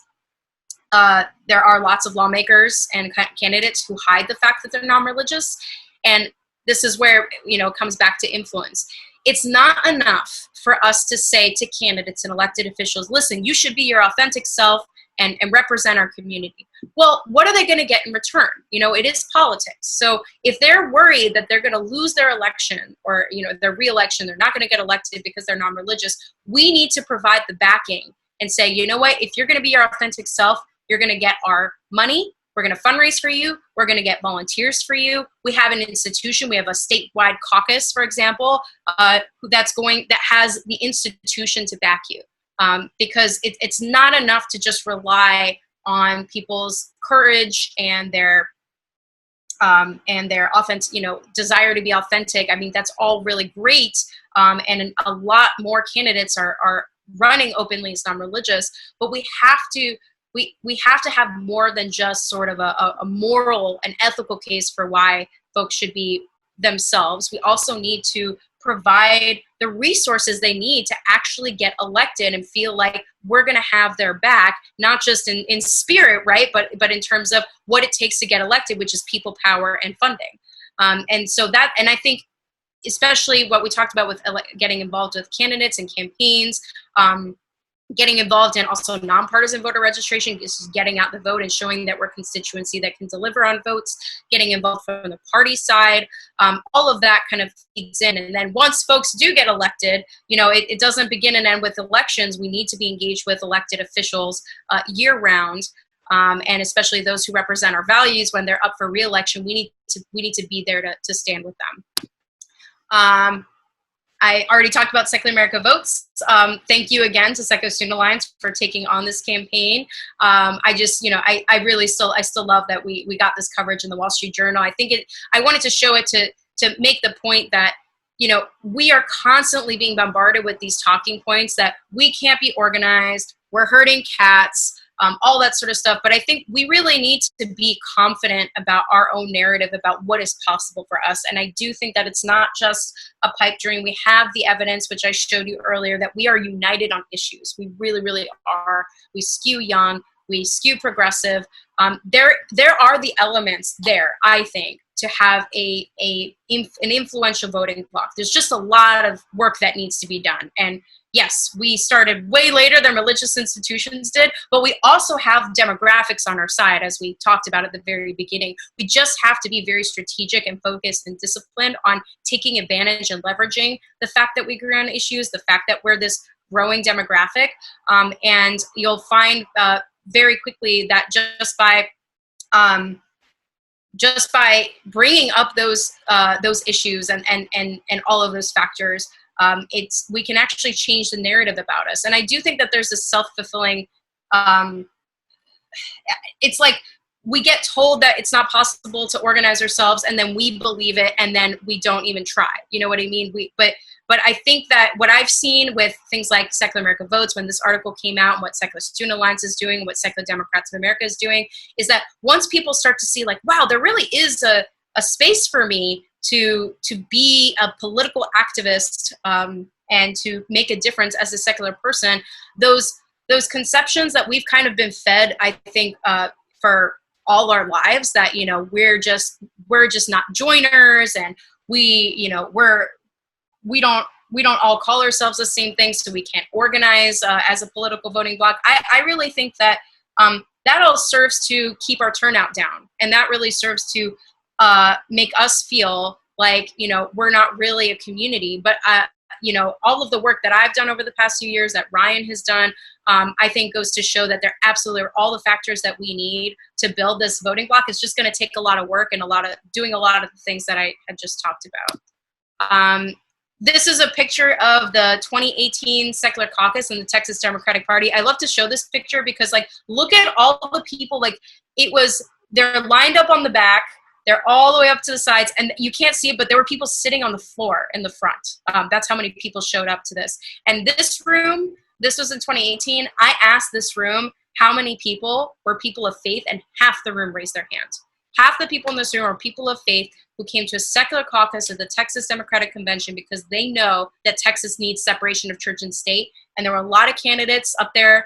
B: there are lots of lawmakers and candidates who hide the fact that they're non-religious. And this is where, it comes back to influence. It's not enough for us to say to candidates and elected officials, listen, you should be your authentic self and represent our community. Well, what are they going to get in return? It is politics. So if they're worried that they're going to lose their election or, their re-election, they're not going to get elected because they're non-religious, we need to provide the backing and say, you know what, if you're going to be your authentic self, you're going to get our money. We're going to fundraise for you. We're going to get volunteers for you. We have an institution. We have a statewide caucus, for example, that has the institution to back you. Because it's not enough to just rely on people's courage and their authentic, desire to be authentic. I mean, that's all really great. And a lot more candidates are running openly as non-religious, but we have to have more than just sort of a moral and ethical case for why folks should be themselves. We also need to provide the resources they need to actually get elected and feel like we're going to have their back, not just in spirit, right? But in terms of what it takes to get elected, which is people power and funding. And I think especially what we talked about with getting involved with candidates and campaigns, getting involved in also nonpartisan voter registration, is getting out the vote and showing that we're a constituency that can deliver on votes, getting involved from the party side, all of that kind of feeds in. And then once folks do get elected, it doesn't begin and end with elections. We need to be engaged with elected officials year round, and especially those who represent our values when they're up for re-election. We need to be there to stand with them. I already talked about Secular America Votes. Thank you again to Secular Student Alliance for taking on this campaign. I still love that we got this coverage in the Wall Street Journal. I wanted to show it to make the point that, we are constantly being bombarded with these talking points that we can't be organized, we're herding cats, all that sort of stuff. But I think we really need to be confident about our own narrative about what is possible for us. And I do think that it's not just a pipe dream. We have the evidence, which I showed you earlier, that we are united on issues. We really, really are. We skew young. We skew progressive. There are the elements there, I think, to have an influential voting bloc. There's just a lot of work that needs to be done. And yes, we started way later than religious institutions did, but we also have demographics on our side, as we talked about at the very beginning. We just have to be very strategic and focused and disciplined on taking advantage and leveraging the fact that we agree on issues, the fact that we're this growing demographic. And you'll find very quickly that just by bringing up those issues and all of those factors, we can actually change the narrative about us. And I do think that there's a self-fulfilling, it's like we get told that it's not possible to organize ourselves, and then we believe it, and then we don't even try. You know what I mean? But But I think that what I've seen with things like Secular America Votes, when this article came out, and what Secular Student Alliance is doing, what Secular Democrats of America is doing, is that once people start to see like, wow, there really is a space for me to be a political activist and to make a difference as a secular person, those conceptions that we've kind of been fed, I think, for all our lives, that, you know, we're just not joiners, and we don't all call ourselves the same thing, so we can't organize as a political voting bloc. I really think that that all serves to keep our turnout down, and that really serves to make us feel like, you know, we're not really a community. But you know, all of the work that I've done over the past few years, that Ryan has done, I think goes to show that there absolutely are all the factors that we need to build this voting bloc. It's just going to take a lot of work and doing a lot of the things that I had just talked about. This is a picture of the 2018 Secular Caucus in the Texas Democratic Party. I love to show this picture because, like, look at all the people. Like, they're lined up on the back. They're all the way up to the sides, and you can't see it, but there were people sitting on the floor in the front. That's how many people showed up to this. And this room, this was in 2018. I asked this room how many people were people of faith, and half the room raised their hand. Half the people in this room are people of faith who came to a secular caucus of the Texas Democratic Convention because they know that Texas needs separation of church and state. And there were a lot of candidates up there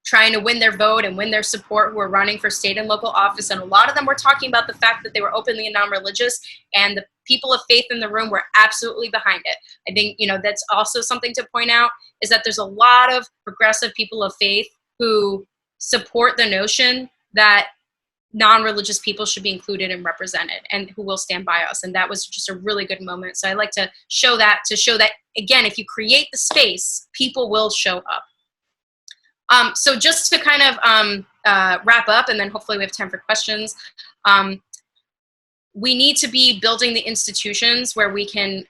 B: trying to win their vote and win their support who were running for state and local office. And a lot of them were talking about the fact that they were openly non-religious, and the people of faith in the room were absolutely behind it. I think, you know, that's also something to point out, is that there's a lot of progressive people of faith who support the notion that non-religious people should be included and represented, and who will stand by us. And that was just a really good moment. So I like to show that, again, if you create the space, people will show up. So just to kind of wrap up, and then hopefully we have time for questions, we need to be building the institutions where we can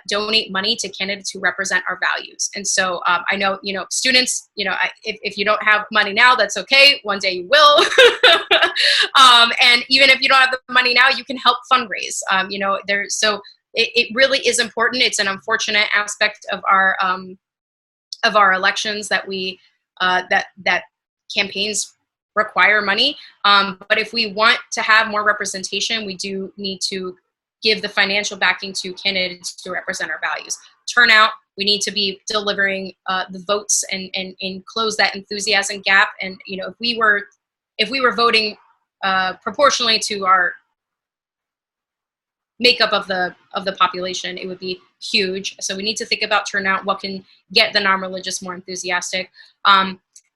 B: donate money to candidates who represent our values. And so I know, you know, students, you know, if you don't have money now, that's okay. One day you will. And even if you don't have the money now, you can help fundraise. You know, so it really is important. It's an unfortunate aspect of our elections that we that campaigns require money. But if we want to have more representation, we do need to give the financial backing to candidates to represent our values. Turnout, we need to be delivering the votes and close that enthusiasm gap. And, you know, if we were voting proportionally to our makeup of the population, it would be huge. So we need to think about turnout, what can get the non-religious more enthusiastic.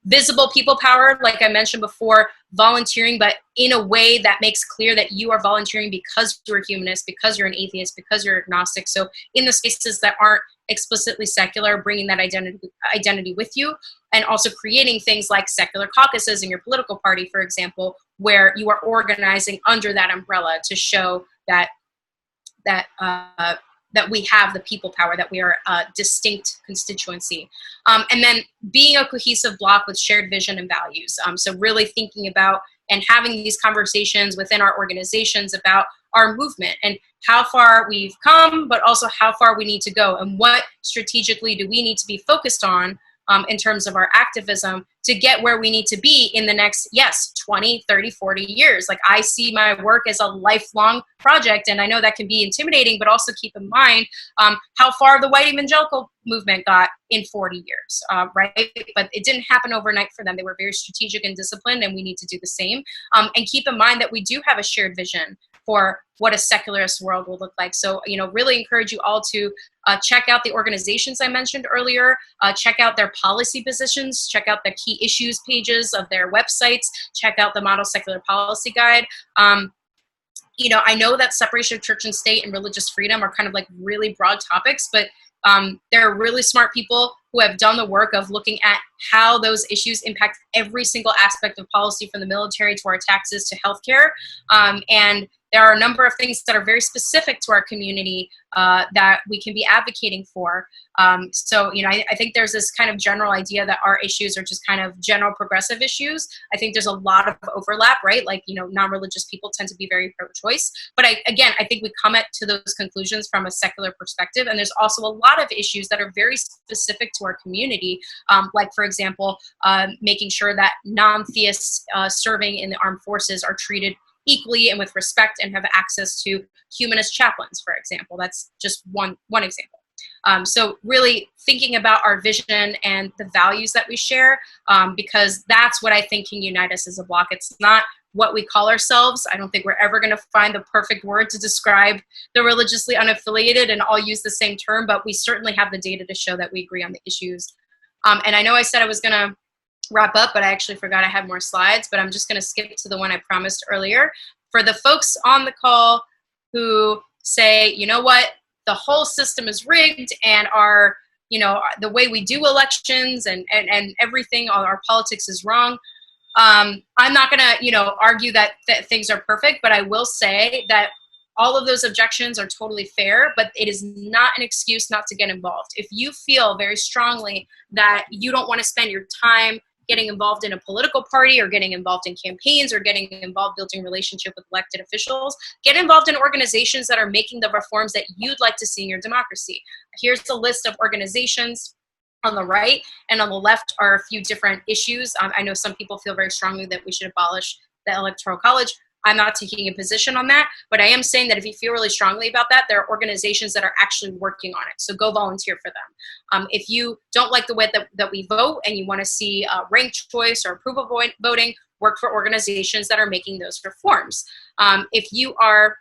B: Visible people power, like I mentioned before, volunteering, but in a way that makes clear that you are volunteering because you're a humanist, because you're an atheist, because you're agnostic. So in the spaces that aren't explicitly secular, bringing that identity with you, and also creating things like secular caucuses in your political party, for example, where you are organizing under that umbrella to show that we have the people power, that we are a distinct constituency. And then being a cohesive bloc with shared vision and values. So really thinking about and having these conversations within our organizations about our movement and how far we've come, but also how far we need to go, and what strategically do we need to be focused on in terms of our activism to get where we need to be in the next, 20, 30, 40 years. Like, I see my work as a lifelong project, and I know that can be intimidating, but also keep in mind how far the white evangelical movement got in 40 years, right? But it didn't happen overnight for them. They were very strategic and disciplined, and we need to do the same. And keep in mind that we do have a shared vision for what a secularist world will look like. So, you know, really encourage you all to check out the organizations I mentioned earlier, check out their policy positions, check out the key issues pages of their websites, check out the Model Secular Policy Guide. You know, I know that separation of church and state and religious freedom are kind of like really broad topics, but there are really smart people who have done the work of looking at how those issues impact every single aspect of policy, from the military to our taxes to healthcare. And there are a number of things that are very specific to our community that we can be advocating for. So, I think there's this kind of general idea that our issues are just kind of general progressive issues. I think there's a lot of overlap, right? Like, non-religious people tend to be very pro-choice. But I think we come to those conclusions from a secular perspective. And there's also a lot of issues that are very specific to our community. Like, for example, making sure that non-theists serving in the armed forces are treated equally and with respect and have access to humanist chaplains, for example. That's just one example. So really thinking about our vision and the values that we share, because that's what I think can unite us as a bloc. It's not what we call ourselves. I don't think we're ever going to find the perfect word to describe the religiously unaffiliated and all use the same term, but we certainly have the data to show that we agree on the issues. And I know I said I was going to wrap up, but I actually forgot I had more slides, but I'm just going to skip to the one I promised earlier. For the folks on the call who say, you know what, the whole system is rigged and our, the way we do elections and everything, all our politics is wrong. I'm not going to, argue that things are perfect, but I will say that all of those objections are totally fair, but it is not an excuse not to get involved. If you feel very strongly that you don't want to spend your time getting involved in a political party or getting involved in campaigns or getting involved building relationship with elected officials, get involved in organizations that are making the reforms that you'd like to see in your democracy. Here's the list of organizations on the right, and on the left are a few different issues. I know some people feel very strongly that we should abolish the Electoral College. I'm not taking a position on that, but I am saying that if you feel really strongly about that, there are organizations that are actually working on it. So go volunteer for them. If you don't like the way that we vote and you want to see ranked choice or approval voting, work for organizations that are making those reforms. If you are,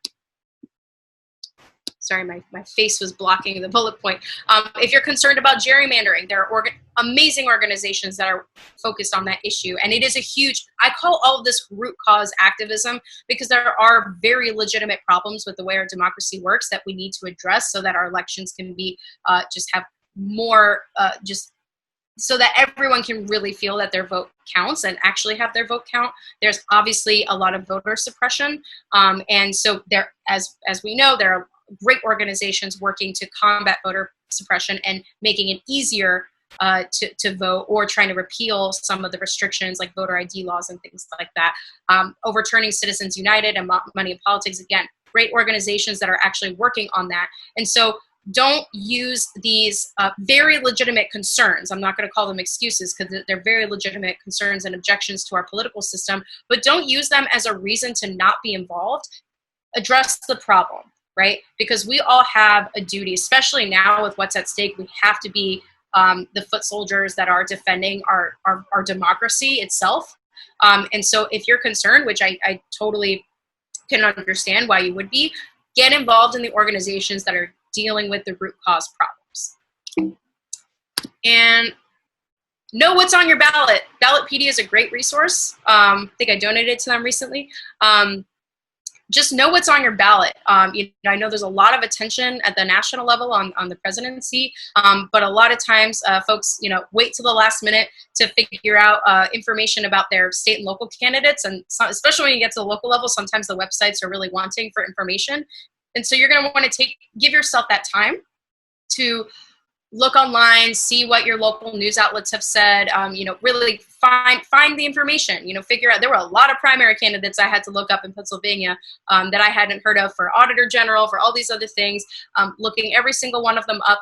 B: sorry, my face was blocking the bullet point. If you're concerned about gerrymandering, there are amazing organizations that are focused on that issue. And it is a huge, I call all of this root cause activism, because there are very legitimate problems with the way our democracy works that we need to address so that our elections can be just have more, just so that everyone can really feel that their vote counts and actually have their vote count. There's obviously a lot of voter suppression. And so there, as we know, there are great organizations working to combat voter suppression and making it easier to vote, or trying to repeal some of the restrictions like voter ID laws and things like that. Overturning Citizens United and Money in Politics, again, great organizations that are actually working on that. And so don't use these very legitimate concerns. I'm not going to call them excuses, because they're very legitimate concerns and objections to our political system, but don't use them as a reason to not be involved. Address the problem, right? Because we all have a duty, especially now with what's at stake. We have to be the foot soldiers that are defending our democracy itself. And so if you're concerned, which I totally can understand why you would be, get involved in the organizations that are dealing with the root cause problems. And know what's on your ballot. Ballotpedia is a great resource. I think I donated to them recently. Just know what's on your ballot. I know there's a lot of attention at the national level on the presidency, but a lot of times folks, wait till the last minute to figure out information about their state and local candidates. And especially when you get to the local level, sometimes the websites are really wanting for information. And so you're going to want to give yourself that time to look online, see what your local news outlets have said, really find the information, figure out. There were a lot of primary candidates I had to look up in Pennsylvania that I hadn't heard of, for Auditor General, for all these other things, looking every single one of them up.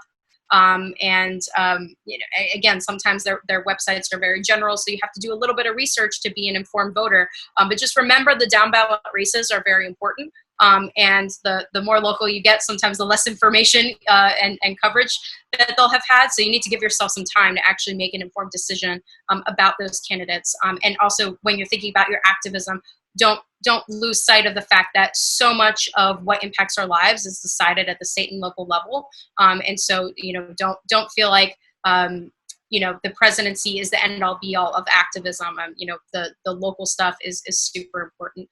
B: Again, sometimes their websites are very general, so you have to do a little bit of research to be an informed voter. But just remember, the down ballot races are very important. And the more local you get, sometimes the less information and coverage that they'll have had. So you need to give yourself some time to actually make an informed decision about those candidates. And also, when you're thinking about your activism, don't lose sight of the fact that so much of what impacts our lives is decided at the state and local level. And so, don't feel like the presidency is the end all be all of activism. The local stuff is super important.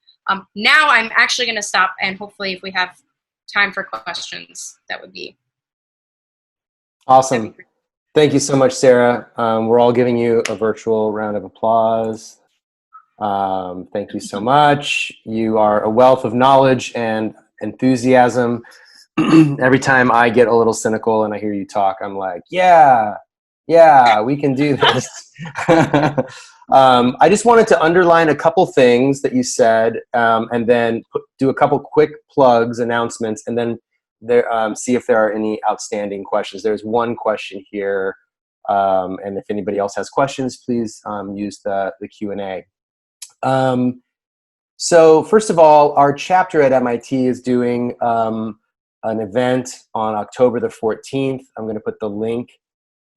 B: Now I'm actually going to stop, and hopefully if we have time for questions, that would be
A: awesome. Thank you so much, Sarah. We're all giving you a virtual round of applause. Thank you so much. You are a wealth of knowledge and enthusiasm. Every time I get a little cynical and I hear you talk, I'm like, yeah, we can do this. I just wanted to underline a couple things that you said, and then do a couple quick plugs, announcements, and then see if there are any outstanding questions. There's one question here, and if anybody else has questions, please use the Q&A. So first of all, our chapter at MIT is doing an event on October the 14th. I'm going to put the link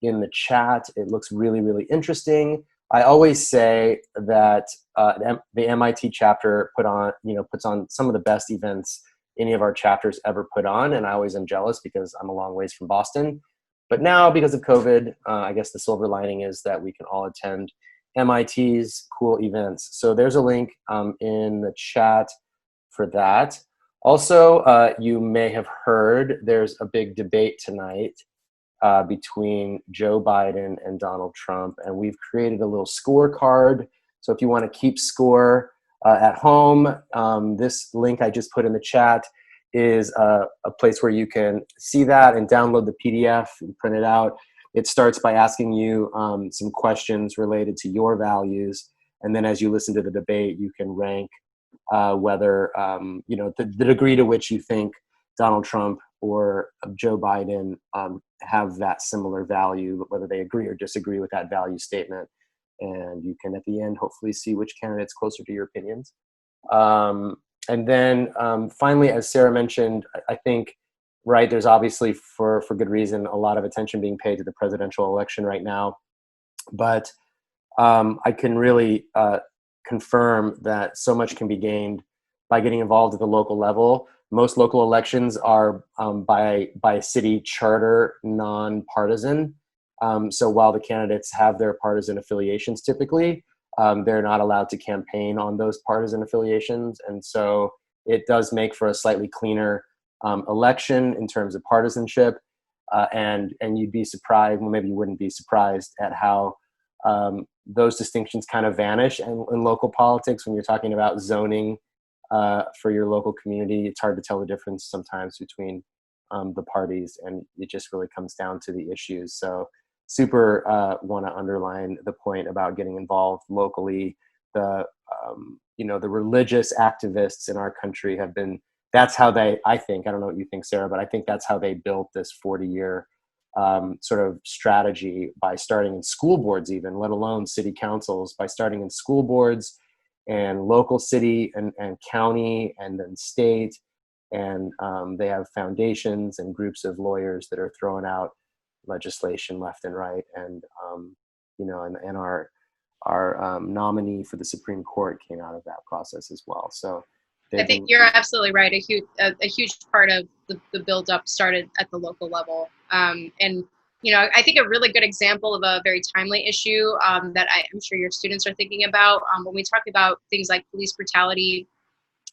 A: in the chat. It looks really, really interesting. I always say that the MIT chapter puts on some of the best events any of our chapters ever put on, and I always am jealous because I'm a long ways from Boston. But now, because of COVID, I guess the silver lining is that we can all attend MIT's cool events. So there's a link in the chat for that. Also, you may have heard there's a big debate tonight between Joe Biden and Donald Trump, and we've created a little scorecard. So if you want to keep score at home, this link I just put in the chat is a place where you can see that and download the PDF and print it out. It starts by asking you some questions related to your values, and then as you listen to the debate, you can rank whether the degree to which you think Donald Trump or Joe Biden have that similar value, whether they agree or disagree with that value statement. And you can, at the end, hopefully see which candidate's closer to your opinions. And then finally, as Sarah mentioned, I think, right, there's obviously, for good reason, a lot of attention being paid to the presidential election right now. But I can really confirm that so much can be gained by getting involved at the local level. Most local elections are by city charter, non-partisan. So while the candidates have their partisan affiliations typically, they're not allowed to campaign on those partisan affiliations. And so it does make for a slightly cleaner election in terms of partisanship. And you'd be surprised, well, maybe you wouldn't be surprised at how those distinctions kind of vanish in local politics when you're talking about zoning for your local community. It's hard to tell the difference sometimes between the parties, and it just really comes down to the issues. So super want to underline the point about getting involved locally. The religious activists in our country have been, that's how they, I think, I don't know what you think, Sarah, but I think that's how they built this 40-year sort of strategy, by starting in school boards even, let alone city councils, by starting in school boards and local city and county and then state. And they have foundations and groups of lawyers that are throwing out legislation left and right. And, and our nominee for the Supreme Court came out of that process as well. So
B: I think you're absolutely right. A huge part of the build-up started at the local level. And I think a really good example of a very timely issue that I'm sure your students are thinking about when we talk about things like police brutality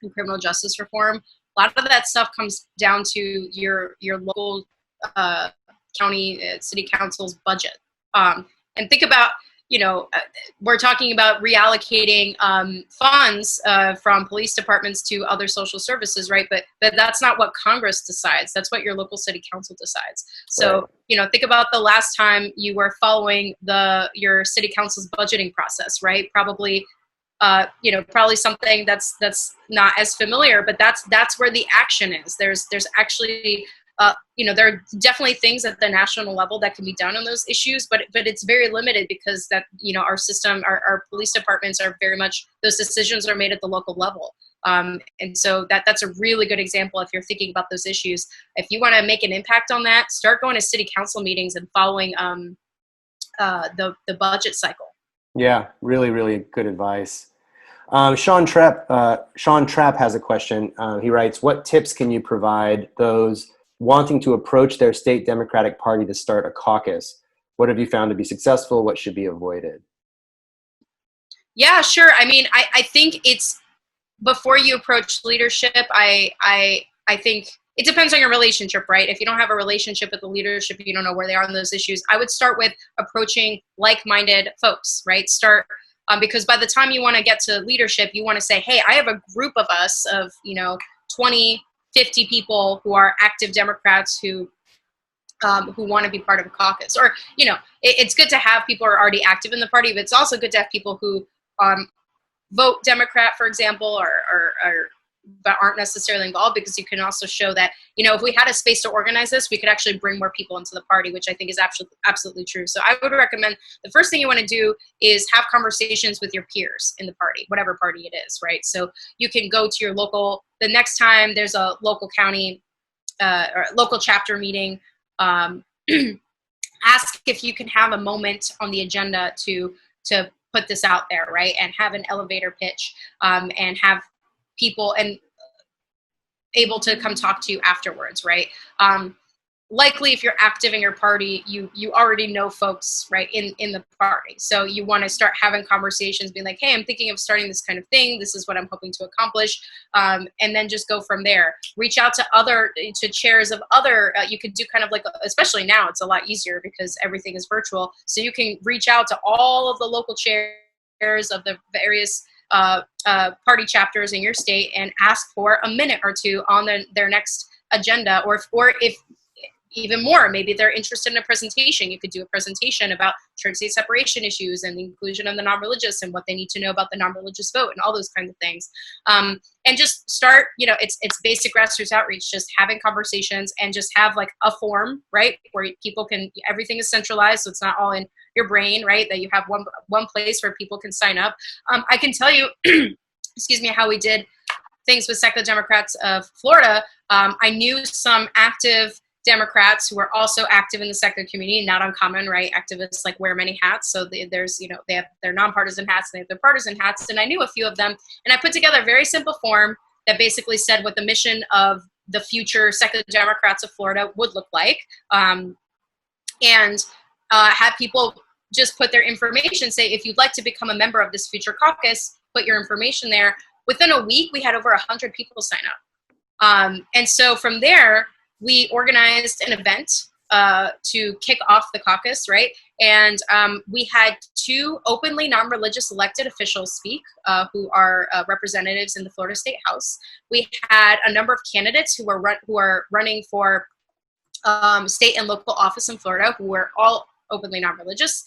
B: and criminal justice reform, a lot of that stuff comes down to your local county, city council's budget. And think about, we're talking about reallocating funds from police departments to other social services, right? But that's not what Congress decides. That's what your local city council decides. So, right. Think about the last time you were following your city council's budgeting process, right? Probably something that's not as familiar, but that's where the action is. There's actually there are definitely things at the national level that can be done on those issues, but it's very limited because that, our system, our police departments are very much, those decisions are made at the local level. And so that's a really good example if you're thinking about those issues. If you want to make an impact on that, start going to city council meetings and following the budget cycle.
A: Yeah, really, really good advice. Sean Trapp has a question. He writes, what tips can you provide those wanting to approach their state Democratic Party to start a caucus? What have you found to be successful? What should be avoided?
B: Yeah, sure. I mean, I think it's, before you approach leadership, I think it depends on your relationship, right? If you don't have a relationship with the leadership, you don't know where they are on those issues. I would start with approaching like-minded folks, right? Because by the time you want to get to leadership, you want to say, hey, I have a group of us of, 20, 50 people who are active Democrats who want to be part of a caucus. Or, it's good to have people who are already active in the party, but it's also good to have people who vote Democrat, for example, or but aren't necessarily involved, because you can also show that, if we had a space to organize this, we could actually bring more people into the party, which I think is absolutely true. So I would recommend the first thing you want to do is have conversations with your peers in the party, whatever party it is, right? So you can go to your the next time there's a local county or local chapter meeting, ask if you can have a moment on the agenda to put this out there, right? And have an elevator pitch, and have people and able to come talk to you afterwards, right? Likely, if you're active in your party, you already know folks, right, in the party. So you want to start having conversations, being like, hey, I'm thinking of starting this kind of thing. This is what I'm hoping to accomplish. And then just go from there. Reach out to chairs of other, you could do kind of like, especially now, it's a lot easier because everything is virtual. So you can reach out to all of the local chairs of the various party chapters in your state and ask for a minute or two on their next agenda, or if even more, maybe they're interested in a presentation. You could do a presentation about church-state separation issues and the inclusion of the non-religious and what they need to know about the non-religious vote and all those kinds of things. And just start, it's basic grassroots outreach, just having conversations, and just have like a form, right, where people can, everything is centralized, so it's not all in your brain, right, that you have one place where people can sign up. I can tell you, excuse me, how we did things with Secular Democrats of Florida. I knew some active Democrats who were also active in the secular community, not uncommon, right? Activists like wear many hats. So there's, they have their nonpartisan hats, and they have their partisan hats. And I knew a few of them. And I put together a very simple form that basically said what the mission of the future Secular Democrats of Florida would look like. And have people just put their information, say, if you'd like to become a member of this future caucus, put your information there. Within a week, we had over 100 people sign up. And so from there, we organized an event to kick off the caucus, right? And we had 2 openly non-religious elected officials speak, who are representatives in the Florida State House. We had a number of candidates who are running for state and local office in Florida, who were all openly non-religious.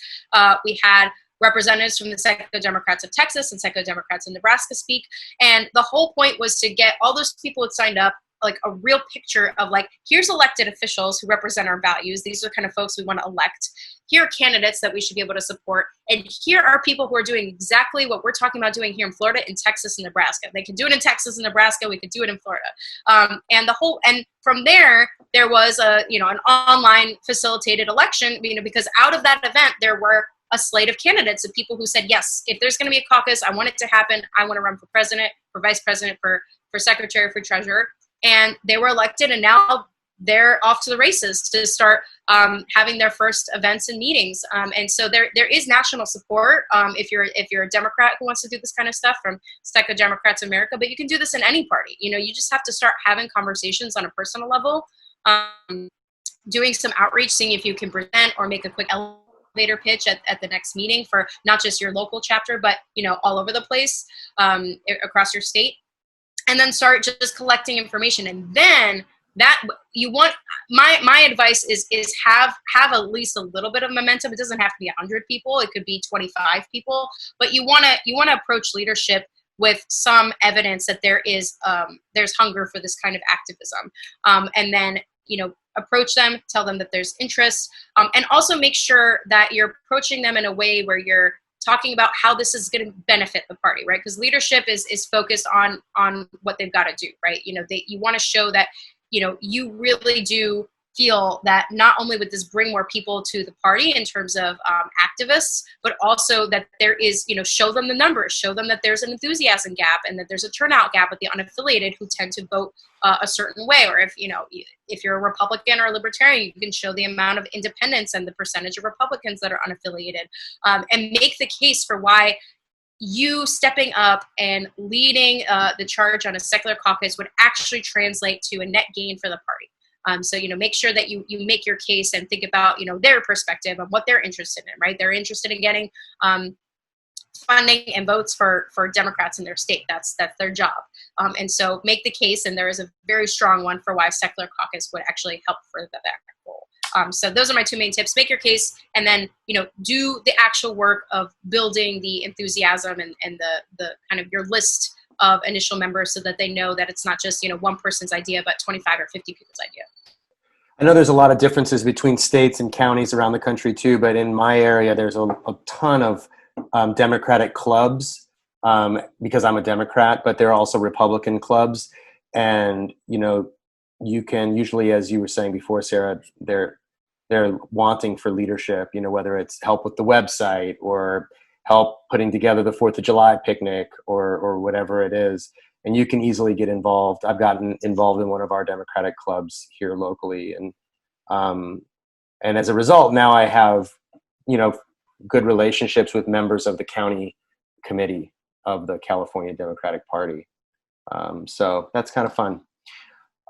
B: We had representatives from the Secular Democrats of Texas and Secular Democrats in Nebraska speak. And the whole point was to get all those people who had signed up like a real picture of like, here's elected officials who represent our values. These are kind of folks we want to elect. Here are candidates that we should be able to support. And here are people who are doing exactly what we're talking about doing here in Florida, in Texas and Nebraska. They can do it in Texas and Nebraska. We could do it in Florida. And from there was an online facilitated election, because out of that event, there were a slate of candidates of people who said, yes, if there's going to be a caucus, I want it to happen. I want to run for president, for vice president, for secretary, for treasurer. And they were elected, and now they're off to the races to start having their first events and meetings. And so there is national support if you're a Democrat who wants to do this kind of stuff from Secular Democrats America, but you can do this in any party. You just have to start having conversations on a personal level, doing some outreach, seeing if you can present or make a quick elevator pitch at the next meeting for not just your local chapter, but all over the place across your state. And then start just collecting information. And then that you want, my advice is have at least a little bit of momentum. It doesn't have to be 100 people. It could be 25 people, but you want to approach leadership with some evidence that there's hunger for this kind of activism. And then, approach them, tell them that there's interest, and also make sure that you're approaching them in a way where you're talking about how this is going to benefit the party, right? Because leadership is focused on what they've got to do, right? You want to show that, you really do feel that not only would this bring more people to the party in terms of activists, but also that there is, show them the numbers, show them that there's an enthusiasm gap and that there's a turnout gap with the unaffiliated who tend to vote a certain way. Or if you're a Republican or a Libertarian, you can show the amount of independents and the percentage of Republicans that are unaffiliated, and make the case for why you stepping up and leading the charge on a secular caucus would actually translate to a net gain for the party. So, make sure that you make your case and think about, their perspective and what they're interested in, right? They're interested in getting funding and votes for Democrats in their state. That's their job. And so make the case, and there is a very strong one for why secular caucus would actually help further that goal. So those are my two main tips. Make your case, and then, do the actual work of building the enthusiasm and the kind of your list of initial members so that they know that it's not just, one person's idea, but 25 or 50 people's idea.
A: I know there's a lot of differences between states and counties around the country too, but in my area, there's a ton of Democratic clubs because I'm a Democrat, but there are also Republican clubs. And, you can usually, as you were saying before, Sarah, they're wanting for leadership, whether it's help with the website or help putting together the 4th of July picnic or whatever it is. And you can easily get involved. I've gotten involved in one of our Democratic clubs here locally. And as a result, now I have, good relationships with members of the county committee of the California Democratic Party. So that's kind of fun.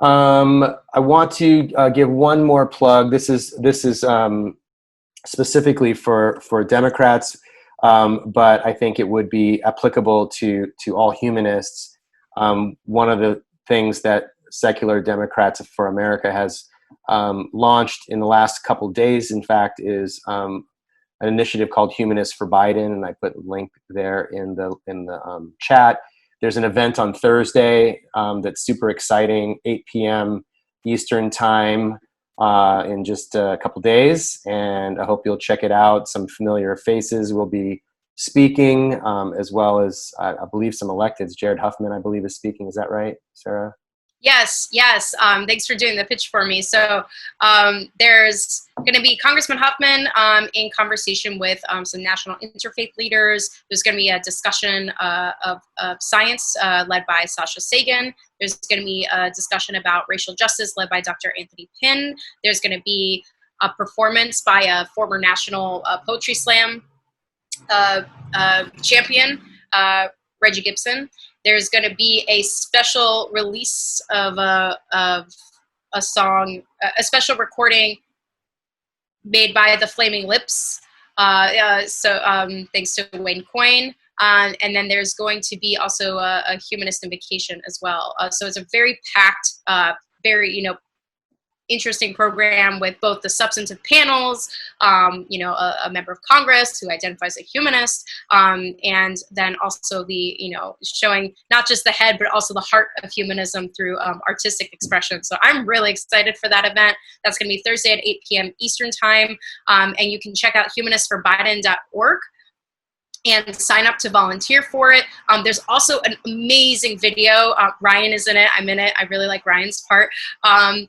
A: I want to give one more plug. This is specifically for Democrats, but I think it would be applicable to all humanists. One of the things that Secular Democrats for America has launched in the last couple of days, in fact, is an initiative called Humanists for Biden, and I put a link there in the chat. There's an event on Thursday that's super exciting, 8 p.m. Eastern time in just a couple days, and I hope you'll check it out. Some familiar faces will be speaking, as well as I believe some electeds. Jared Huffman, I believe, is speaking. Is that right, Sarah?
B: Yes. Thanks for doing the pitch for me. So there's going to be Congressman Huffman in conversation with some national interfaith leaders. There's going to be a discussion of science led by Sasha Sagan. There's going to be a discussion about racial justice led by Dr. Anthony Pinn. There's going to be a performance by a former national poetry slam champion, Reggie Gibson. There's going to be a special release of a song, a special recording made by the Flaming Lips. Thanks to Wayne Coyne. And then there's going to be also a humanist invocation as well. So it's a very packed, very, interesting program with both the substantive panels, a member of Congress who identifies as a humanist, and then also the, showing not just the head, but also the heart of humanism through artistic expression. So I'm really excited for that event. That's going to be Thursday at 8 p.m. Eastern time. And you can check out humanistforbiden.org and sign up to volunteer for it. There's also an amazing video. Ryan is in it. I'm in it. I really like Ryan's part. I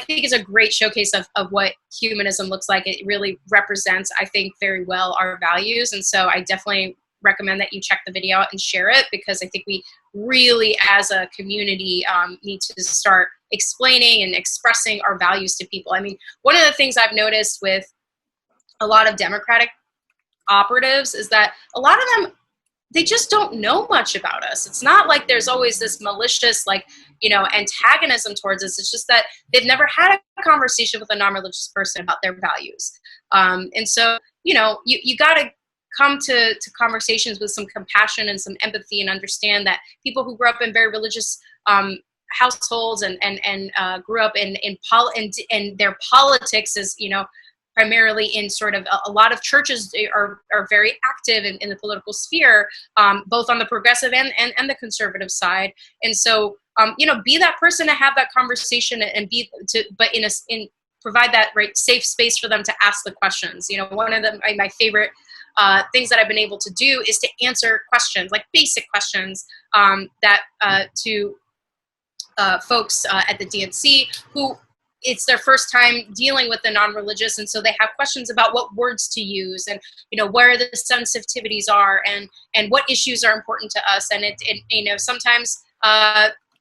B: think it's a great showcase of what humanism looks like. It really represents, I think, very well our values. And so I definitely recommend that you check the video out and share it, because I think we really, as a community, need to start explaining and expressing our values to people. I mean, one of the things I've noticed with a lot of Democratic operatives is that a lot of them, they just don't know much about us. It's not like there's always this malicious, antagonism towards us. It's just that they've never had a conversation with a non-religious person about their values. And so, you got to come to conversations with some compassion and some empathy, and understand that people who grew up in very religious households and grew up in their politics is, primarily in sort of a lot of churches are very active in the political sphere, both on the progressive and the conservative side. And so, be that person to have that conversation and provide that safe space for them to ask the questions. One of my favorite things that I've been able to do is to answer questions, like basic questions to folks at the DNC who it's their first time dealing with the non-religious, and so they have questions about what words to use, and where the sensitivities are, and what issues are important to us. And sometimes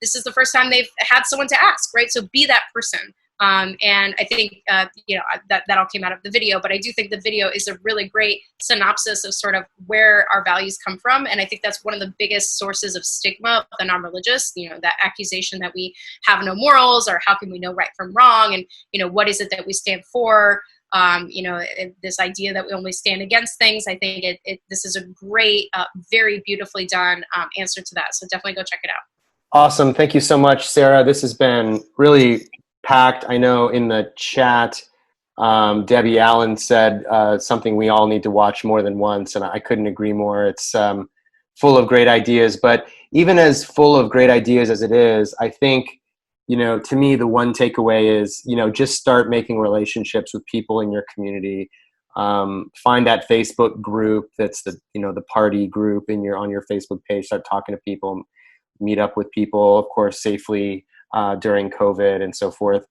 B: this is the first time they've had someone to ask, right? So be that person. And I think, that all came out of the video, but I do think the video is a really great synopsis of sort of where our values come from. And I think that's one of the biggest sources of stigma of the non-religious, that accusation that we have no morals, or how can we know right from wrong? And, what is it that we stand for? This idea that we only stand against things. I think this is a great, very beautifully done answer to that. So definitely go check it out.
A: Awesome. Thank you so much, Sarah. This has been really packed. I know in the chat, Debbie Allen said something we all need to watch more than once, and I couldn't agree more. It's full of great ideas, but even as full of great ideas as it is, I think, to me, the one takeaway is, just start making relationships with people in your community. Find that Facebook group that's the party group on your Facebook page. Start talking to people, meet up with people, of course, safely during COVID and so forth.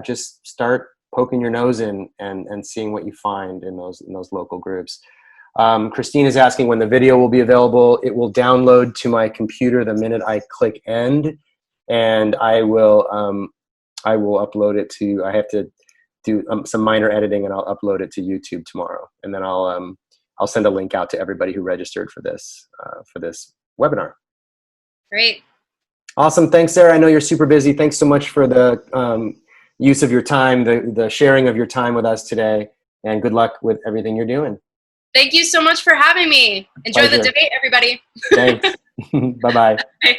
A: Just start poking your nose in and seeing what you find in those local groups. Christine is asking when the video will be available. It will download to my computer the minute I click end, and I will upload it to. I have to do some minor editing, and I'll upload it to YouTube tomorrow, and then I'll send a link out to everybody who registered for this webinar.
B: Great.
A: Awesome. Thanks, Sarah. I know you're super busy. Thanks so much for the use of your time, the sharing of your time with us today, and good luck with everything you're doing.
B: Thank you so much for having me. Enjoy the debate, everybody.
A: Thanks. Bye-bye.
B: Bye.